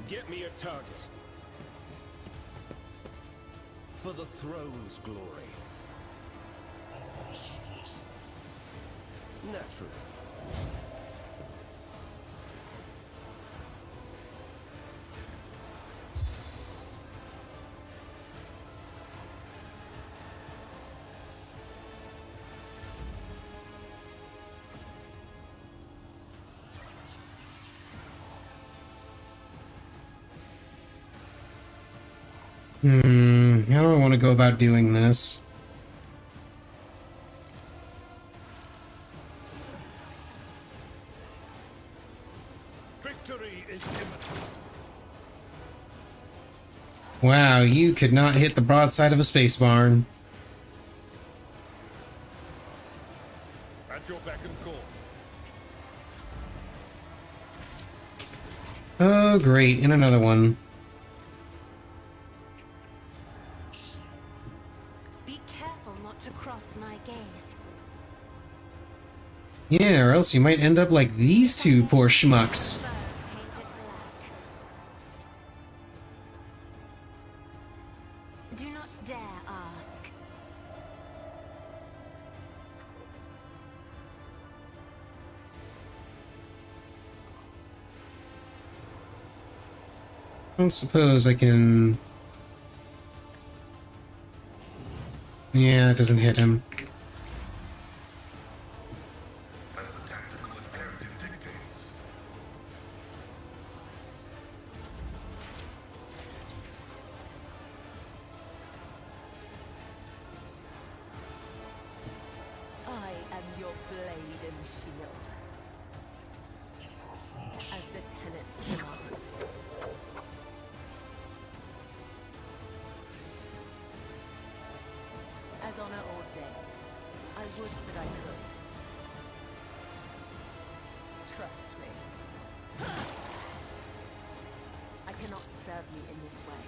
Get me a target. For the throne's glory. Naturally. How do I want to go about doing this? Victory is imminent. Wow, you could not hit the broadside of a space barn. At your beck and call. Oh, great, and another one. Be careful not to cross my gaze. Yeah, or else you might end up like these two poor schmucks. Fur painted black. Do not dare ask. I don't suppose I can... Yeah, it doesn't hit him. As the tactical imperative dictates. I am your blade and shield. As the tenets demand. As honor ordains, I would that I could. Trust me. I cannot serve you in this way.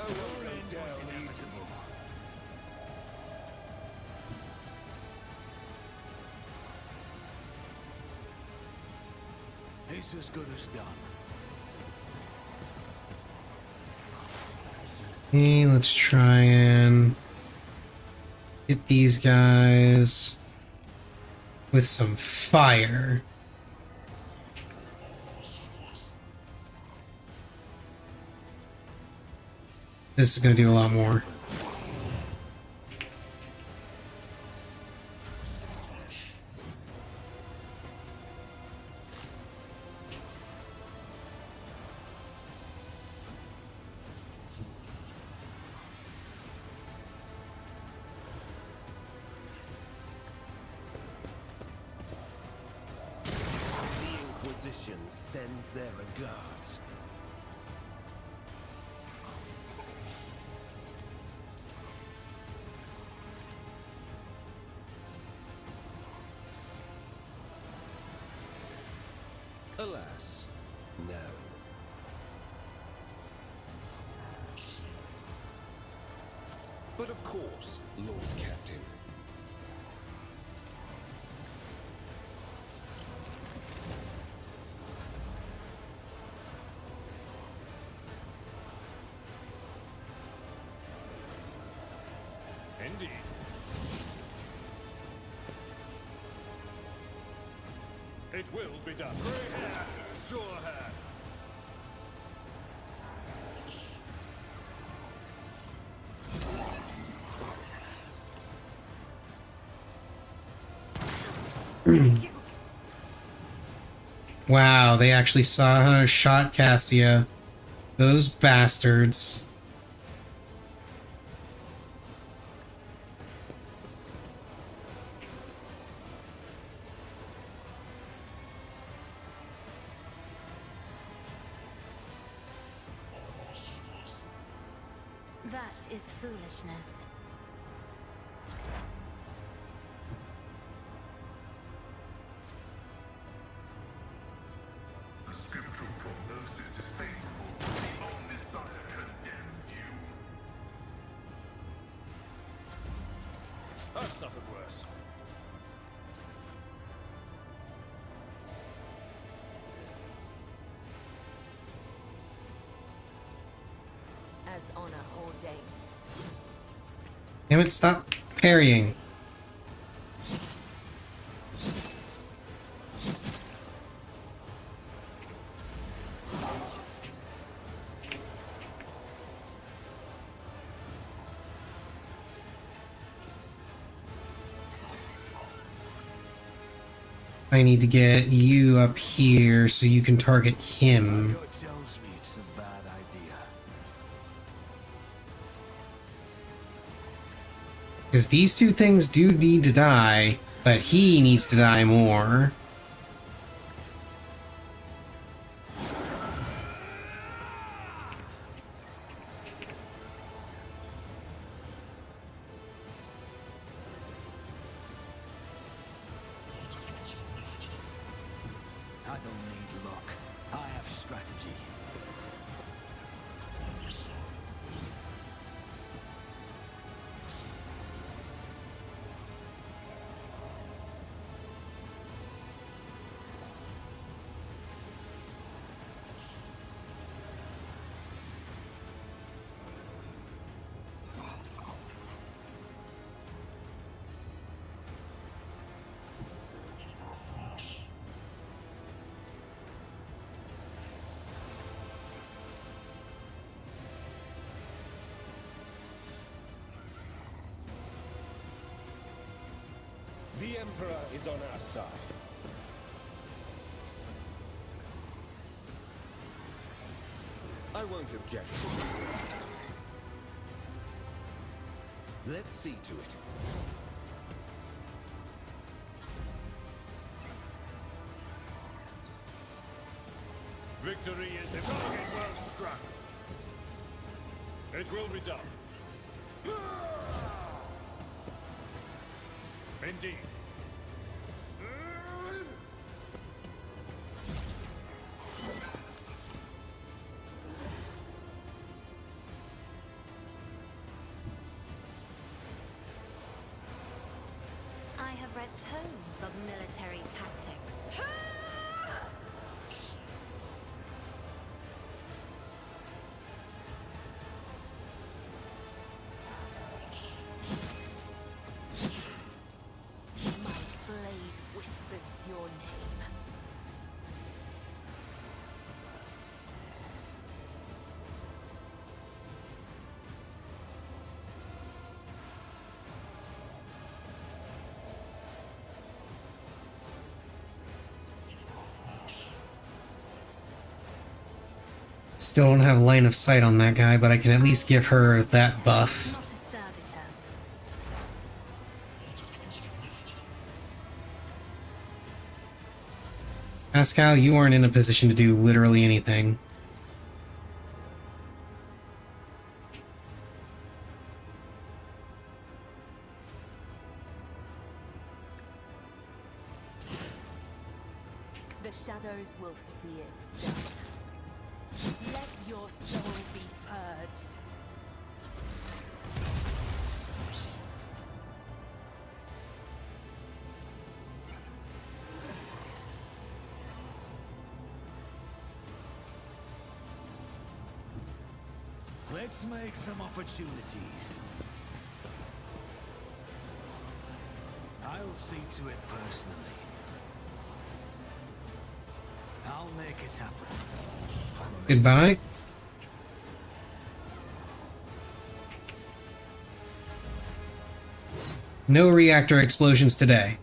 Your end was inevitable. It's as good as done. Okay, let's try and hit these guys with some fire. This is going to do a lot more. The Inquisition sends their regards. Alas, no. But of course, Lord Captain. Indeed. It will be done. Grey hair, sure hair. Wow, they actually saw her shot Cassia. Those bastards. That is foolishness. The scriptural prognosis is favorable. The Omnissiah condemns you. I've suffered worse. As honor ordains. Damn it, stop parrying. I need to get you up here so you can target him. Gut tells me it's a bad idea. Because these two things do need to die, but he needs to die more. I don't need luck. I have strategy. The Emperor is on our side. I won't object. Let's see to it. Victory is a target well struck. It will be done. Indeed. I have read tomes of military tactics. My blade whispers your name. Still don't have line of sight on that guy, but I can at least give her that buff. Not a servitor. Pascal, you aren't in a position to do literally anything. The shadows will see it done. Let your soul be purged. Let's make some opportunities. I'll see to it personally. I'll make it happen. Goodbye. No reactor explosions today.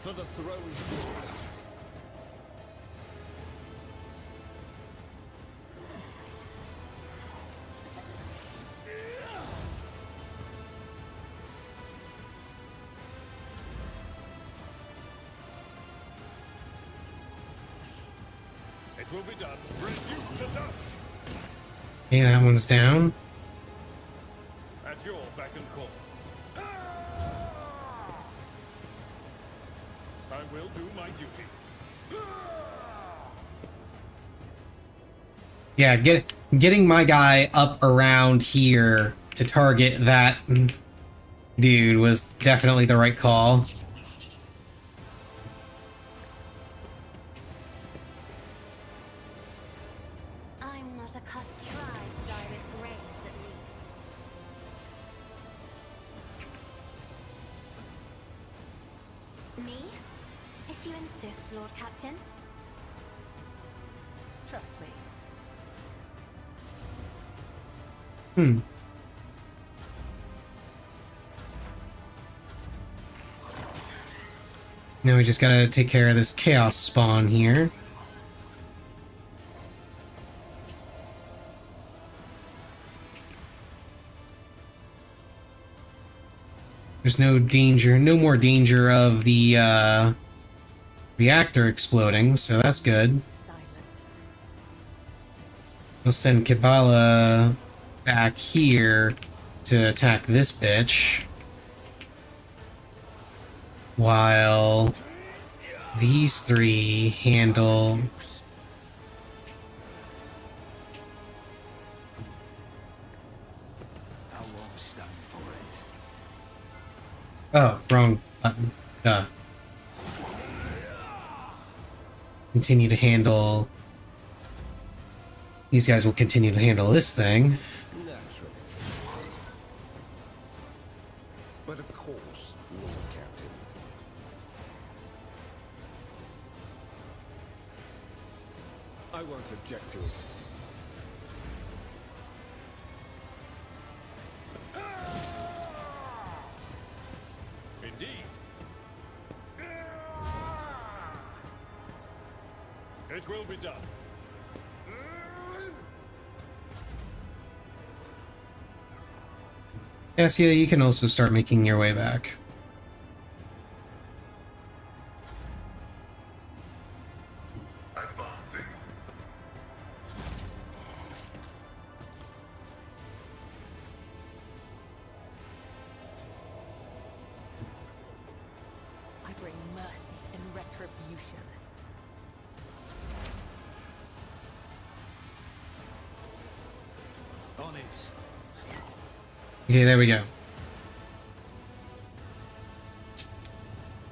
For the throne. It will be done. Reduced to dust. Okay, that one's down. At your beck and call. I will do my duty. Yeah, getting my guy up around here to target that dude was definitely the right call. I'm not a cussed tribe to die with grace, at least. Me? If you insist, Lord Captain. Trust me. Now we just gotta take care of this chaos spawn here. There's no danger, no more danger of the reactor exploding, so that's good. Silence. We'll send Kabbalah back here to attack this bitch. While these three handle... I won't stand for it. Oh, wrong button. Duh. Continue to handle... These guys will continue to handle this thing. Naturally. But of course, Lord Captain. I won't object to it. Indeed. It will be done. Cassia, you can also start making your way back. Advancing. I bring mercy and retribution. On it. Okay, there we go.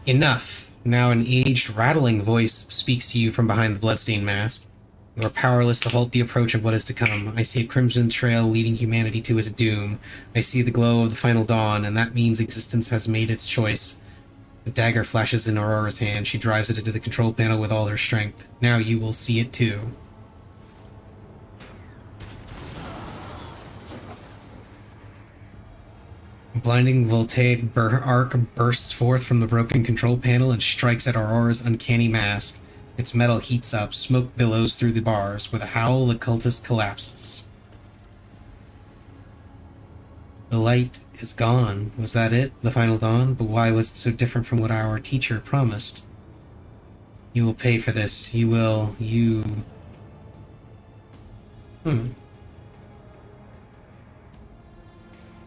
Enough. Now an aged, rattling voice speaks to you from behind the bloodstained mask. You are powerless to halt the approach of what is to come. I see a crimson trail leading humanity to its doom. I see the glow of the final dawn, and that means existence has made its choice. A dagger flashes in Aurora's hand. She drives it into the control panel with all her strength. Now you will see it too. A blinding voltaic arc bursts forth from the broken control panel and strikes at Aurora's uncanny mask. Its metal heats up, smoke billows through the bars. With a howl, the cultist collapses. The light is gone. Was that it? The final dawn? But why was it so different from what our teacher promised? You will pay for this. You will. You...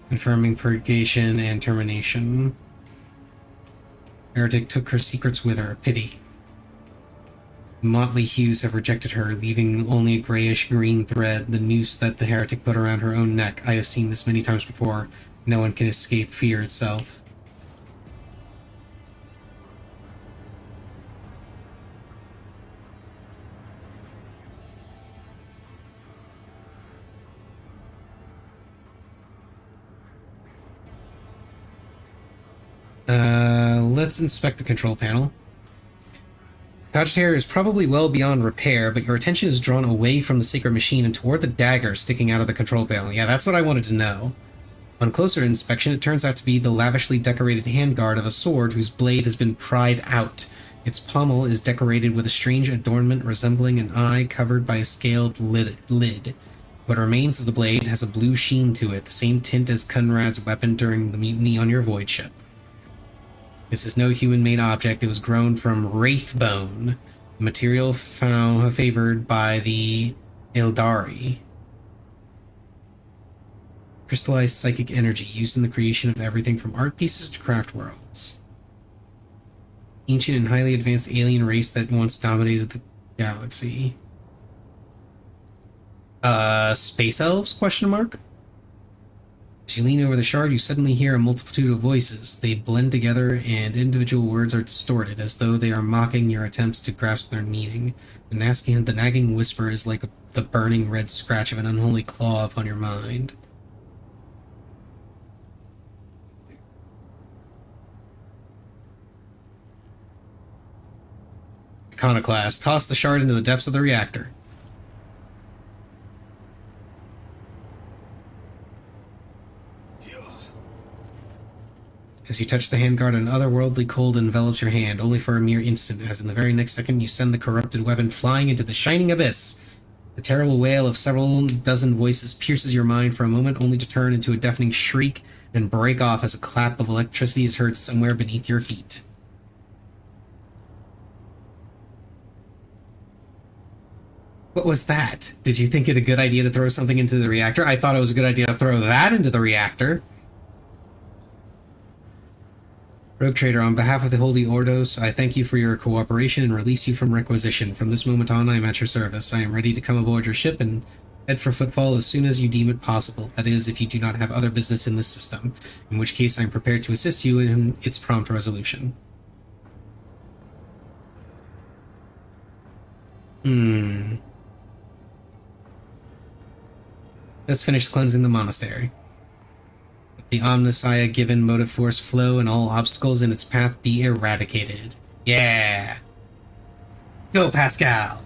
Confirming purgation and termination. Heretic took her secrets with her. Pity. Motley hues have rejected her, leaving only a grayish-green thread, the noose that the heretic put around her own neck. I have seen this many times before. No one can escape fear itself. Let's inspect the control panel. Pouched hair is probably well beyond repair, but your attention is drawn away from the sacred machine and toward the dagger sticking out of the control panel. Yeah, that's what I wanted to know. On closer inspection, it turns out to be the lavishly decorated handguard of a sword whose blade has been pried out. Its pommel is decorated with a strange adornment resembling an eye covered by a scaled lid. What remains of the blade has a blue sheen to it, the same tint as Conrad's weapon during the mutiny on your void ship. This is no human-made object. It was grown from wraith bone, a material favored by the Eldari. Crystallized psychic energy used in the creation of everything from art pieces to craft worlds. Ancient and highly advanced alien race that once dominated the galaxy. Space elves? Question mark? As you lean over the shard, you suddenly hear a multitude of voices. They blend together, and individual words are distorted, as though they are mocking your attempts to grasp their meaning. The nagging whisper is like the burning red scratch of an unholy claw upon your mind. Iconoclast. Toss the shard into the depths of the reactor. As you touch the handguard, an otherworldly cold envelops your hand, only for a mere instant, as in the very next second you send the corrupted weapon flying into the shining abyss. The terrible wail of several dozen voices pierces your mind for a moment, only to turn into a deafening shriek and break off as a clap of electricity is heard somewhere beneath your feet. What was that? Did you think it a good idea to throw something into the reactor? I thought it was a good idea to throw that into the reactor. Rogue Trader, on behalf of the Holy Ordos, I thank you for your cooperation and release you from requisition. From this moment on, I am at your service. I am ready to come aboard your ship and head for Footfall as soon as you deem it possible. That is, if you do not have other business in this system, in which case I am prepared to assist you in its prompt resolution. Let's finish cleansing the monastery. The Omnissiah given motive force flow and all obstacles in its path be eradicated. Yeah! Go, Pascal!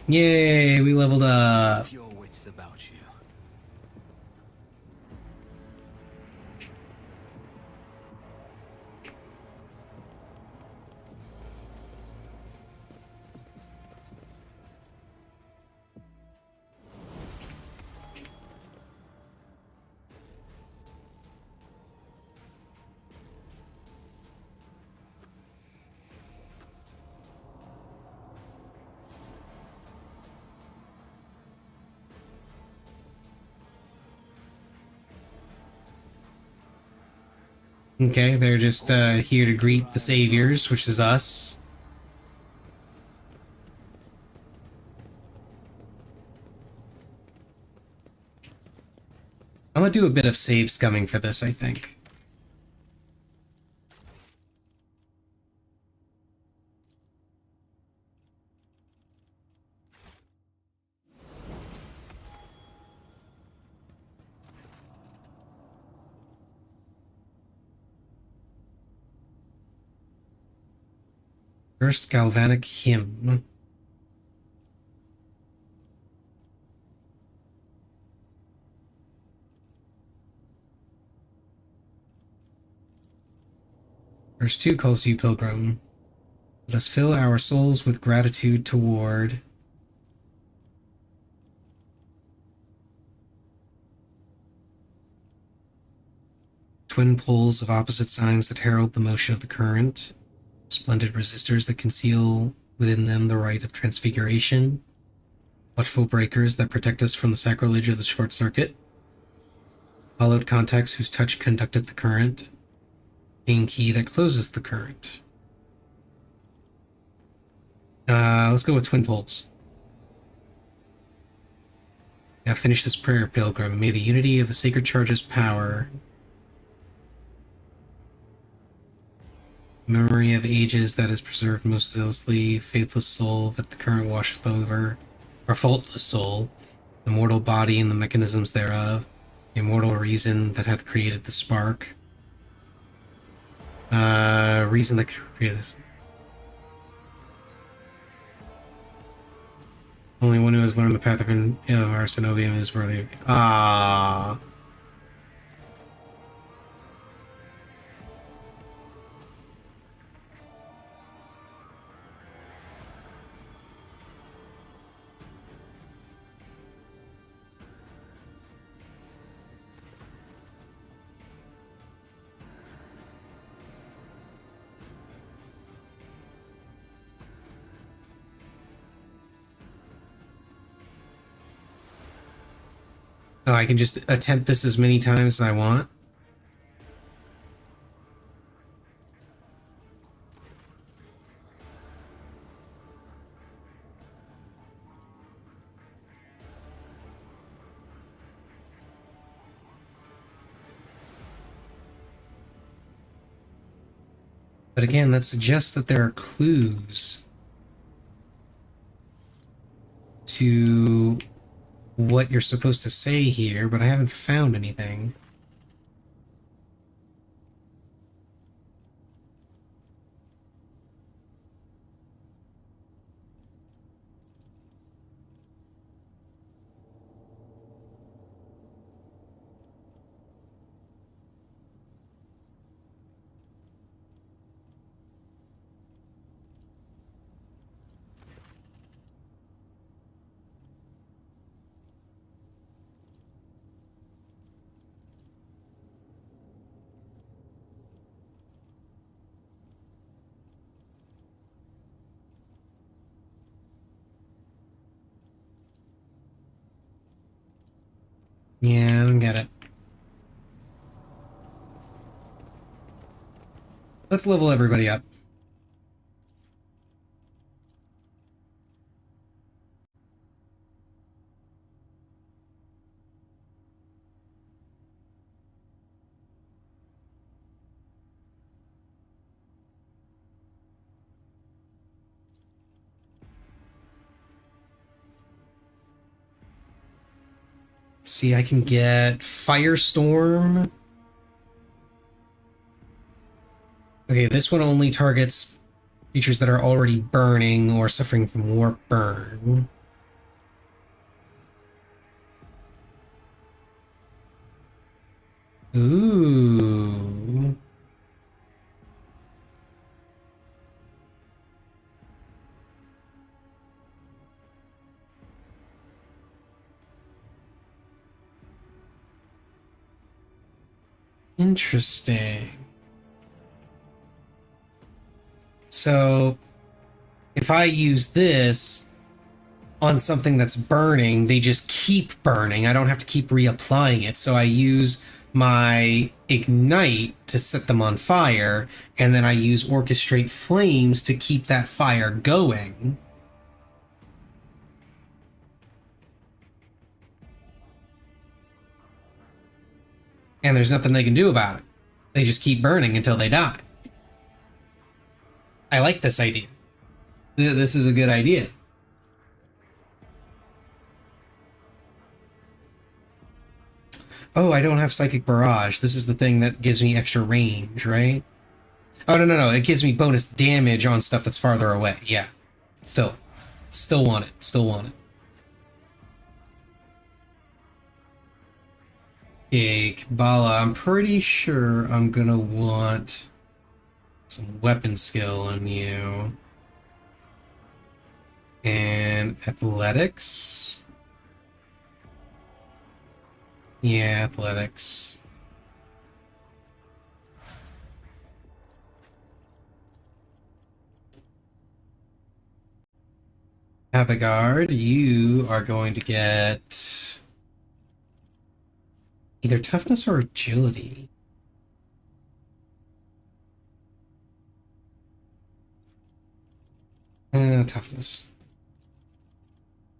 Yay, we leveled up. Keep your wits about you. Okay, they're just here to greet the saviors, which is us. I'm gonna do a bit of save scumming for this, I think. First Galvanic Hymn. Verse 2 calls you pilgrim. Let us fill our souls with gratitude toward twin poles of opposite signs that herald the motion of the current. Splendid resistors that conceal within them the rite of transfiguration, watchful breakers that protect us from the sacrilege of the short circuit, hollowed contacts whose touch conducted the current, chain key that closes the current. Let's go with twin poles. Now finish this prayer, pilgrim. May the unity of the sacred charge's power, memory of ages that is preserved most zealously, faithless soul that the current washeth over, or faultless soul, the mortal body and the mechanisms thereof, immortal reason that hath created the spark. Reason that created this. Only one who has learned the path of our Synovium is worthy of... Ah. Oh, I can just attempt this as many times as I want. But again, that suggests that there are clues to what you're supposed to say here, but I haven't found anything. Yeah, I don't get it. Let's level everybody up. See, I can get Firestorm. Okay, this one only targets creatures that are already burning or suffering from warp burn. Ooh. Interesting. So, if I use this on something that's burning, they just keep burning. I don't have to keep reapplying it. So I use my Ignite to set them on fire, and then I use Orchestrate Flames to keep that fire going. And there's nothing they can do about it. They just keep burning until they die. I like this idea. This is a good idea. Oh, I don't have Psychic Barrage. This is the thing that gives me extra range, right? Oh, no. It gives me bonus damage on stuff that's farther away. Yeah. Still want it. Still want it. Okay, Kabbalah, I'm pretty sure I'm gonna want some weapon skill on you. And athletics. Yeah, athletics. Abigard, you are going to get either toughness or agility. Toughness.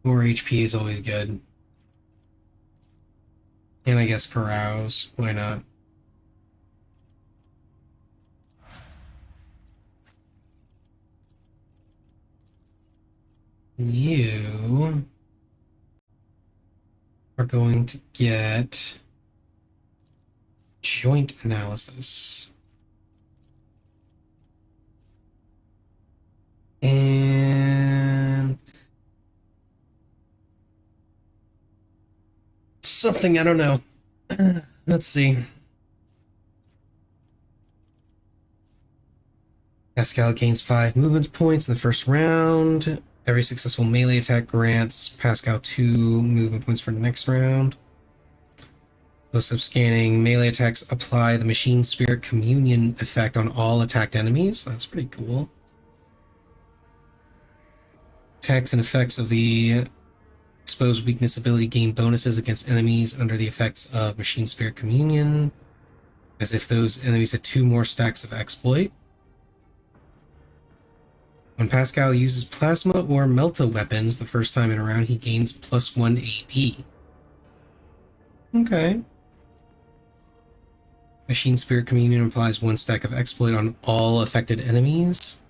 More HP is always good. And I guess carouse. Why not? You are going to get joint analysis. And something, I don't know. Let's see. Pascal gains 5 movement points in the first round. Every successful melee attack grants Pascal 2 movement points for the next round. Close-up scanning. Melee attacks apply the Machine Spirit Communion effect on all attacked enemies. That's pretty cool. Attacks and effects of the exposed weakness ability gain bonuses against enemies under the effects of Machine Spirit Communion, as if those enemies had 2 more stacks of exploit. When Pascal uses plasma or melta weapons the first time in a round, he gains +1 AP. Okay. Machine Spirit Communion applies 1 stack of exploit on all affected enemies.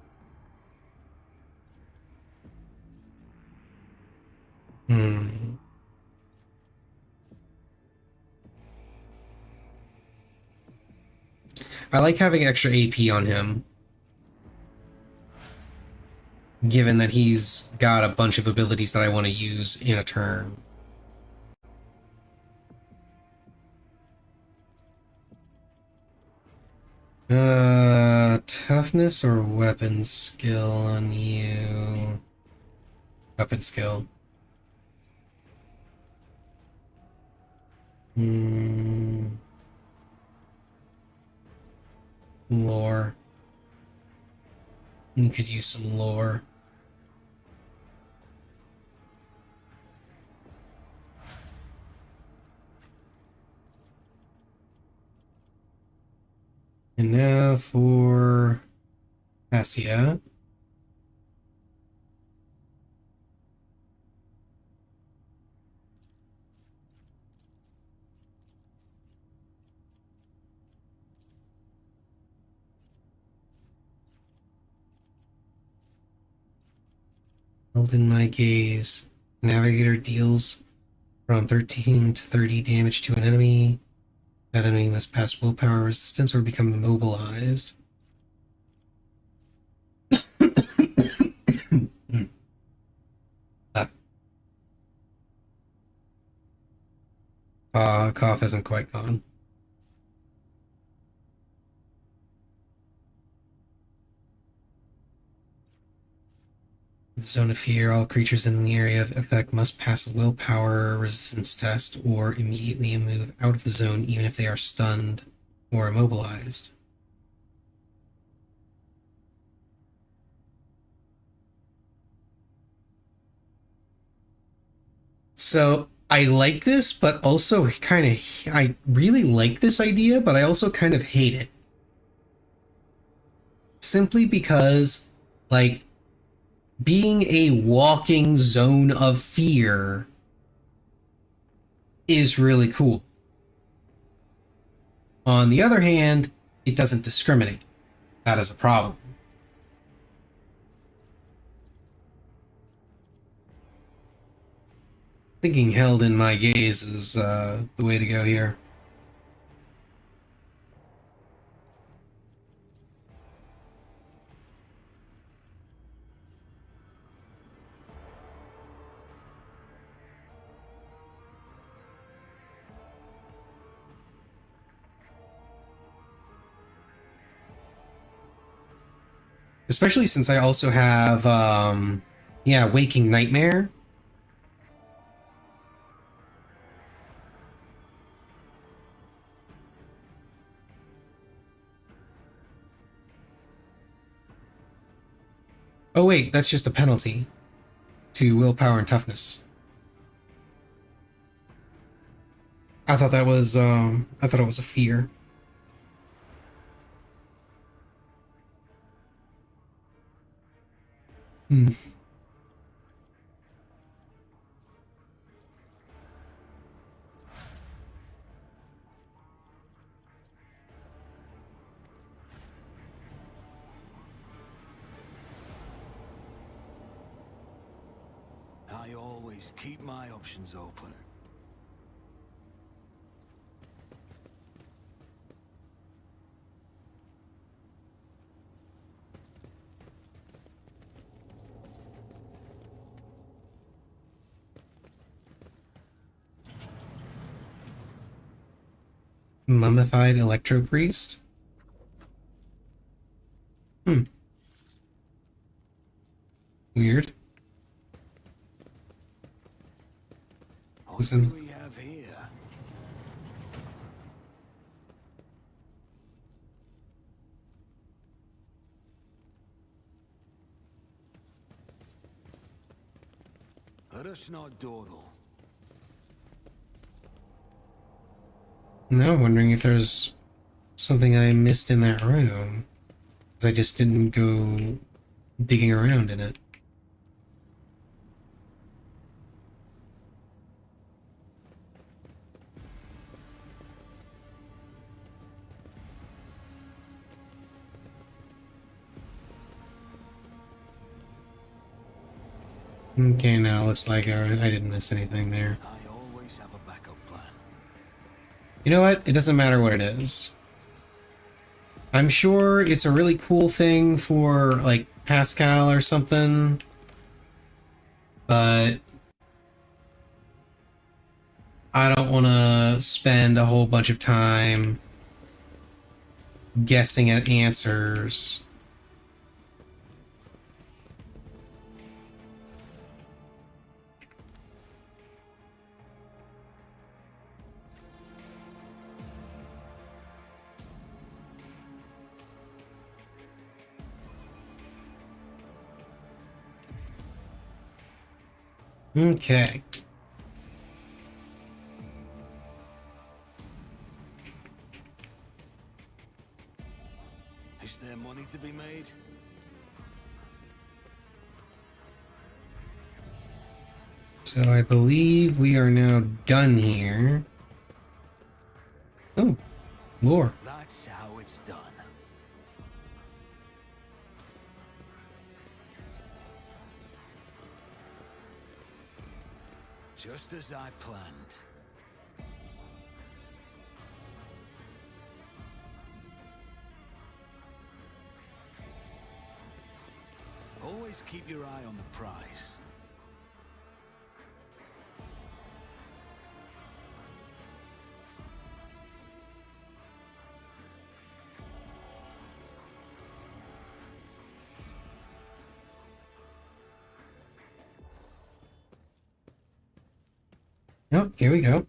I like having extra AP on him, given that he's got a bunch of abilities that I want to use in a turn. Toughness or weapon skill on you? Weapon skill. Lore. You could use some lore. And now for Assia. Held in my gaze. Navigator deals from 13 to 30 damage to an enemy. That enemy must pass willpower resistance or become immobilized. Cough isn't quite gone. The zone of fear, all creatures in the area of effect must pass a willpower resistance test or immediately move out of the zone even if they are stunned or immobilized. So I like this, but also I really like this idea, but I also kind of hate it. Simply because, like, being a walking zone of fear is really cool. On the other hand, it doesn't discriminate. That is a problem. Thinking held in my gaze is the way to go here. Especially since I also have, Waking Nightmare. Oh wait, that's just a penalty to willpower and toughness. I thought that was, I thought it was a fear. I always keep my options open. Mummified electro priest? Hmm. Weird. What Listen. do we have here? Let us not dawdle. No, I'm wondering if there's something I missed in that room. 'Cause I just didn't go digging around in it. Okay, now looks like I didn't miss anything there. I always have a backup plan. You know what? It doesn't matter what it is. I'm sure it's a really cool thing for, like, Pascal or something. But I don't want to spend a whole bunch of time guessing at answers. Okay. Is there money to be made? So I believe we are now done here. Oh, lore. That's how it's done. Just as I planned. Always keep your eye on the prize. Oh, here we go.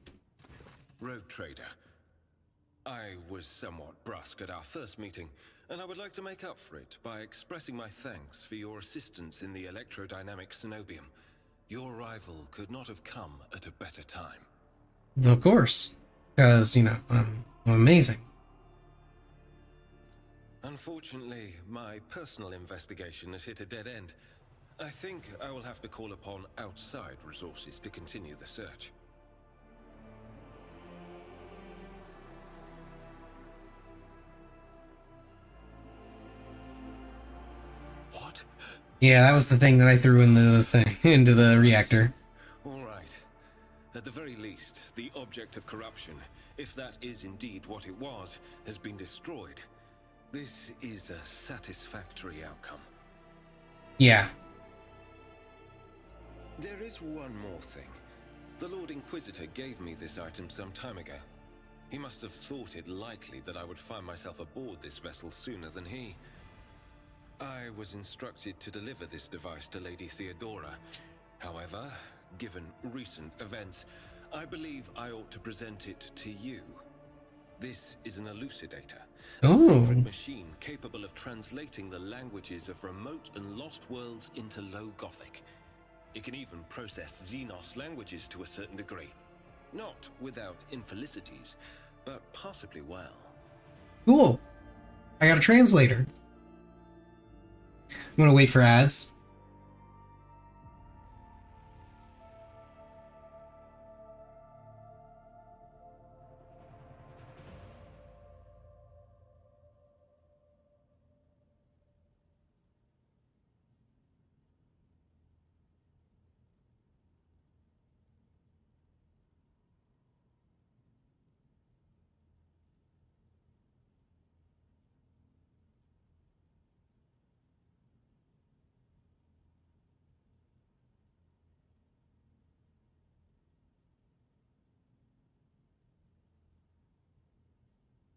Rogue Trader. I was somewhat brusque at our first meeting, and I would like to make up for it by expressing my thanks for your assistance in the electrodynamic Cenobium. Your arrival could not have come at a better time. Of course. Because, you know, I'm amazing. Unfortunately, my personal investigation has hit a dead end. I think I will have to call upon outside resources to continue the search. What? Yeah, that was the thing that I threw in the thing into the reactor. All right. At the very least, the object of corruption, if that is indeed what it was, has been destroyed. This is a satisfactory outcome. Yeah. There is one more thing. The Lord Inquisitor gave me this item some time ago. He must have thought it likely that I would find myself aboard this vessel sooner than he. I was instructed to deliver this device to Lady Theodora. However, given recent events, I believe I ought to present it to you. This is an elucidator, a secret machine capable of translating the languages of remote and lost worlds into Low Gothic. It can even process Xenos languages to a certain degree. Not without infelicities, but possibly well. Cool. I got a translator. I'm gonna wait for ads.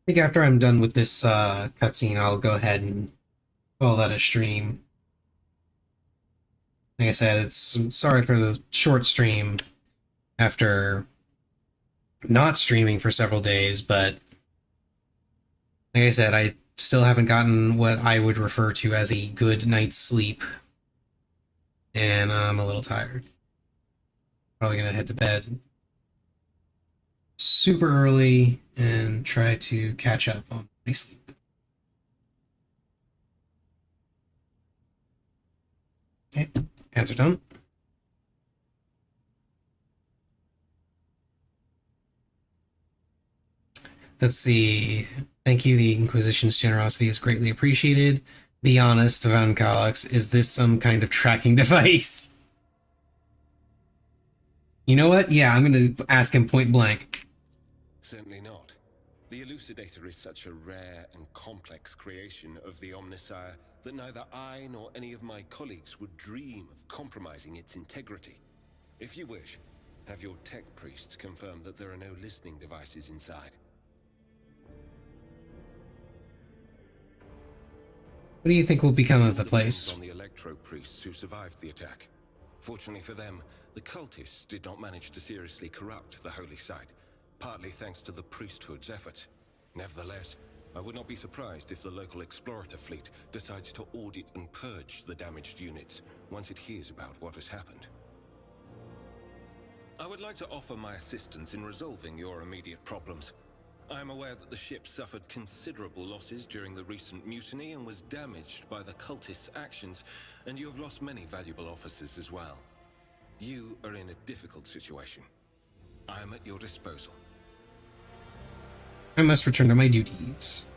think after I'm done with this cutscene, I'll go ahead and call that a stream. Like I said, it's sorry for the short stream after not streaming for several days, but like I said, I still haven't gotten what I would refer to as a good night's sleep, and I'm a little tired. Probably gonna head to bed super early and try to catch up on my sleep. Okay, ads are done. Let's see. Thank you. The Inquisition's generosity is greatly appreciated. Be honest, Van Kalax, is this some kind of tracking device? You know what? Yeah, I'm going to ask him point blank. Certainly not. The Elucidator is such a rare and complex creation of the Omnissiah that neither I nor any of my colleagues would dream of compromising its integrity. If you wish, have your tech priests confirm that there are no listening devices inside. What do you think will become of the place? On the electro priests who survived the attack. Fortunately for them, the cultists did not manage to seriously corrupt the holy site, partly thanks to the priesthood's efforts. Nevertheless, I would not be surprised if the local explorator fleet decides to audit and purge the damaged units once it hears about what has happened. I would like to offer my assistance in resolving your immediate problems. I am aware that the ship suffered considerable losses during the recent mutiny and was damaged by the cultists' actions, and you have lost many valuable officers as well. You are in a difficult situation. I am at your disposal. I must return to my duties.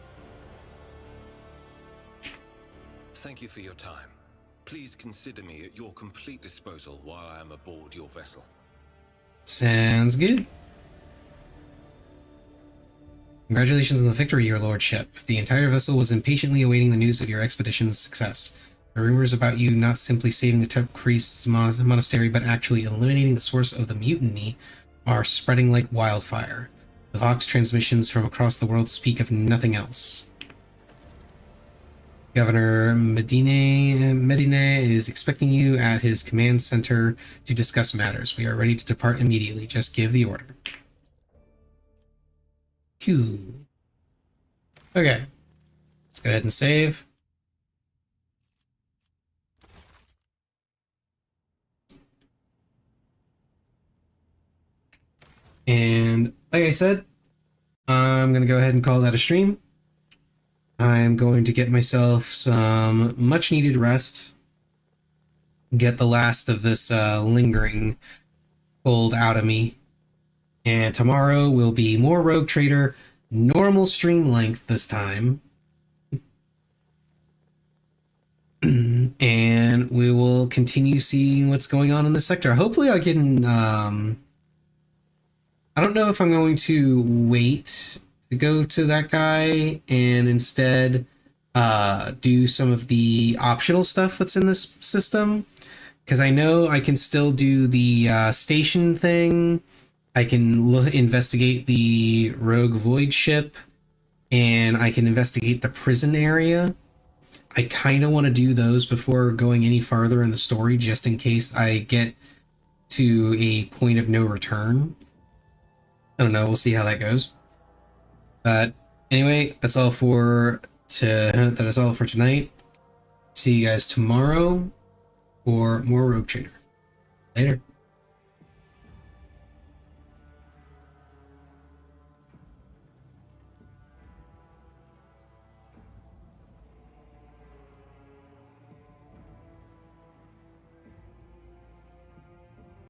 Thank you for your time. Please consider me at your complete disposal while I am aboard your vessel. Sounds good. Congratulations on the victory, your lordship. The entire vessel was impatiently awaiting the news of your expedition's success. The rumors about you not simply saving the Tep Priest's monastery, but actually eliminating the source of the mutiny are spreading like wildfire. The Vox transmissions from across the world speak of nothing else. Governor Medine is expecting you at his command center to discuss matters. We are ready to depart immediately. Just give the order. Q. Okay. Let's go ahead and save. And like I said, I'm going to go ahead and call that a stream. I'm going to get myself some much needed rest. Get the last of this lingering cold out of me. And tomorrow will be more Rogue Trader, normal stream length this time. And we will continue seeing what's going on in the sector. Hopefully I can, I don't know if I'm going to wait to go to that guy and instead do some of the optional stuff that's in this system. Because I know I can still do the station thing. I can investigate the Rogue Void ship, and I can investigate the prison area. I kind of want to do those before going any farther in the story, just in case I get to a point of no return. I don't know. We'll see how that goes. But anyway, that's all for tonight. See you guys tomorrow for more Rogue Trader. Later.